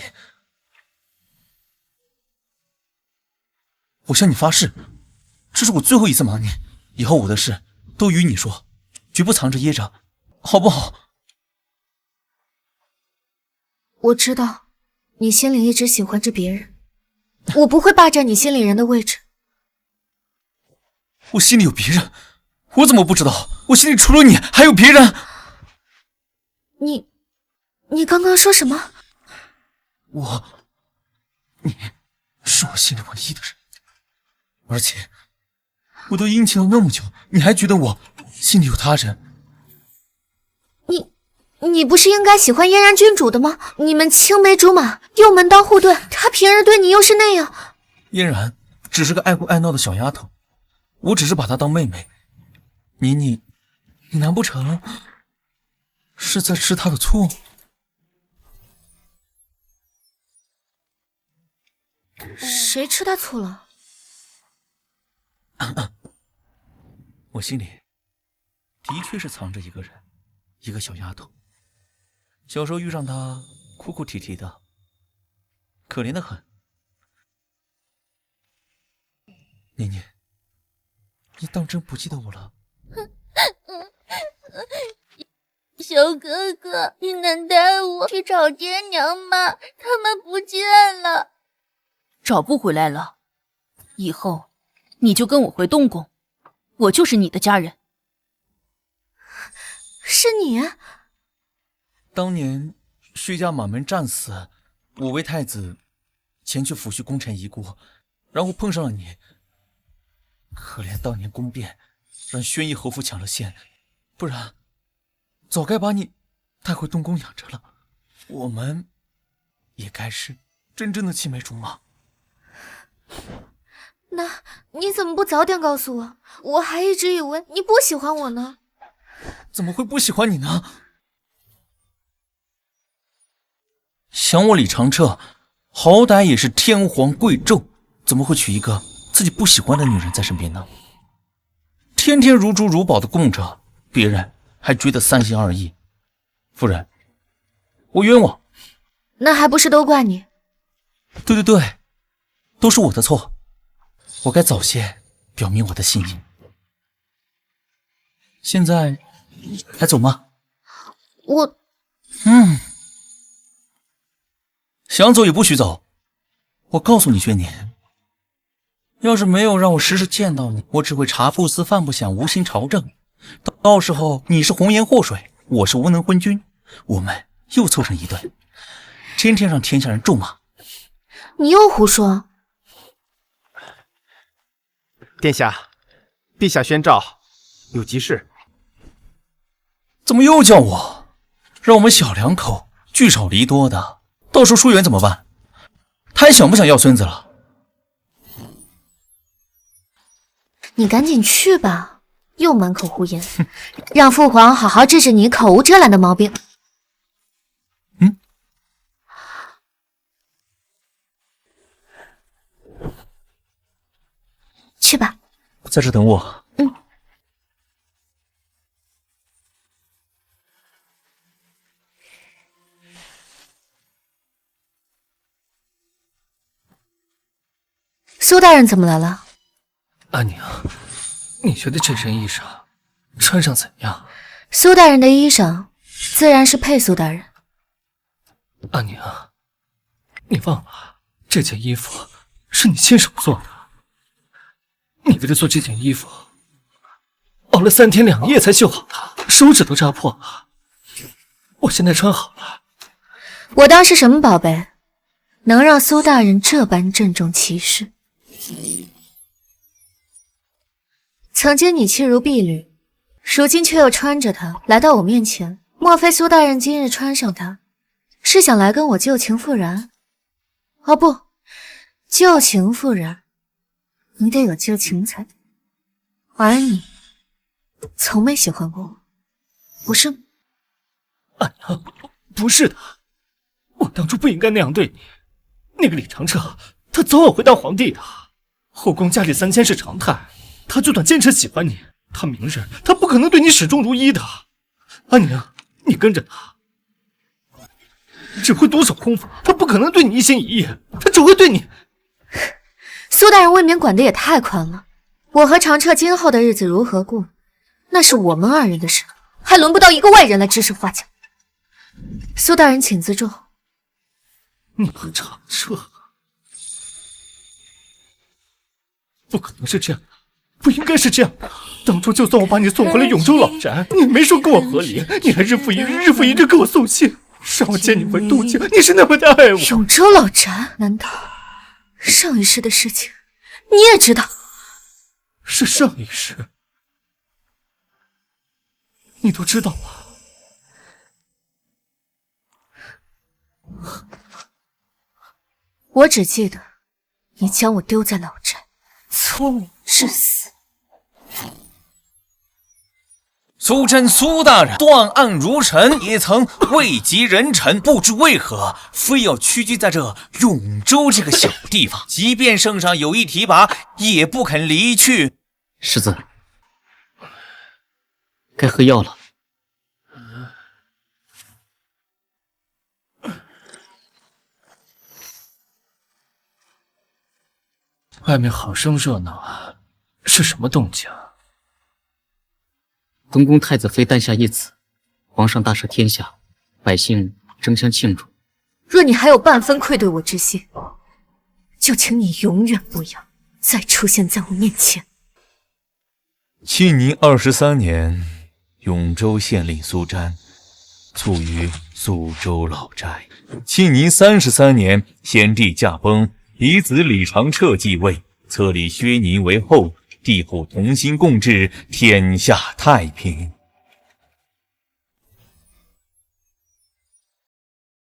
我向你发誓，这是我最后一次瞒你，以后我的事都与你说，绝不藏着掖着，好不好？我知道你心里一直喜欢着别人，我不会霸占你心里人的位置。我心里有别人？我怎么不知道？我心里除了你还有别人？你刚刚说什么？你是我心里唯一的人，而且我都殷勤了那么久，你还觉得我心里有他人？你不是应该喜欢嫣然君主的吗？你们青梅竹马，又门当户对，他平日对你又是那样。嫣然只是个爱哭爱闹的小丫头，我只是把她当妹妹。你难不成是在吃她的醋？谁吃他醋了？我心里的确是藏着一个人，一个小丫头。小时候遇上她，哭哭啼啼的，可怜的很。宁宁，你当真不记得我了？小哥哥，你能带我去找爹娘吗？他们不见了。找不回来了，以后你就跟我回东宫，我就是你的家人。是你？当年薛家满门战死，我为太子前去抚恤功臣遗孤，然后碰上了你。可怜当年宫变，让宣义侯府抢了先，不然早该把你带回东宫养着了。我们也该是真正的青梅竹马。那你怎么不早点告诉我？我还一直以为你不喜欢我呢。怎么会不喜欢你呢？想我李长彻，好歹也是天皇贵胄，怎么会娶一个自己不喜欢的女人在身边呢？天天如珠如宝的供着，别人还觉得三心二意。夫人，我冤枉。那还不是都怪你？对，都是我的错，我该早些表明我的心意。现在还走吗？我想走也不许走。我告诉你，宣年，要是没有让我时时见到你，我只会茶不思饭不想，无心朝政。到时候你是红颜祸水，我是无能昏君，我们又凑成一对，天天让天下人咒骂。你又胡说。殿下，陛下宣诏，有急事。怎么又叫我？让我们小两口聚少离多的，到时候疏远怎么办？他还想不想要孙子了？你赶紧去吧，又满口胡言，让父皇好好治治你口无遮拦的毛病。去吧，在这等我。苏大人怎么来了？阿宁，你觉得这身衣裳穿上怎样？苏大人的衣裳自然是配苏大人。阿宁，你忘了这件衣服是你亲手做的。你为了做这件衣服，熬了3天2夜才绣好的，手指都扎破了。我现在穿好了。我当是什么宝贝，能让苏大人这般郑重其事？曾经你弃如敝履，如今却又穿着它来到我面前，莫非苏大人今日穿上它，是想来跟我旧情复燃？哦不，旧情复燃，你得有旧情才对。而你从没喜欢过我，不是吗？不是的，我当初不应该那样对你。那个李长彻，他早晚会当皇帝的，后宫佳丽3000是常态。他就算坚持喜欢你，他明日他不可能对你始终如一的。阿宁，你跟着他，只会独守空房，他不可能对你一心一意，他只会对你。苏大人未免管得也太宽了。我和长彻今后的日子如何过，那是我们2人的事，还轮不到一个外人来指手画脚。苏大人请自重。你和长彻不可能是这样的，不应该是这样的。当初就算我把你送回了永州老宅，你也没说跟我和离，你还日复一日给我送信，让我接你回东京。你是那么的爱我。永州老宅？难道上一世的事情你也知道？是上一世，你都知道吗？我只记得你将我丢在老宅，聪明至死。苏真苏大人断案如尘，也曾位极人臣，不知为何非要屈居在这永州这个小地方，即便圣上有意提拔，也不肯离去。世子，该喝药了。外面好生热闹啊，是什么动静？东宫太子妃诞下一子，皇上大赦天下，百姓争相庆祝。若你还有半分愧对我之心，就请你永远不要再出现在我面前。庆宁23年，永州县令苏瞻卒于苏州老宅。庆宁33年，先帝驾崩，嫡子李长彻继位，册立薛宁为后，帝后同心共治，天下太平。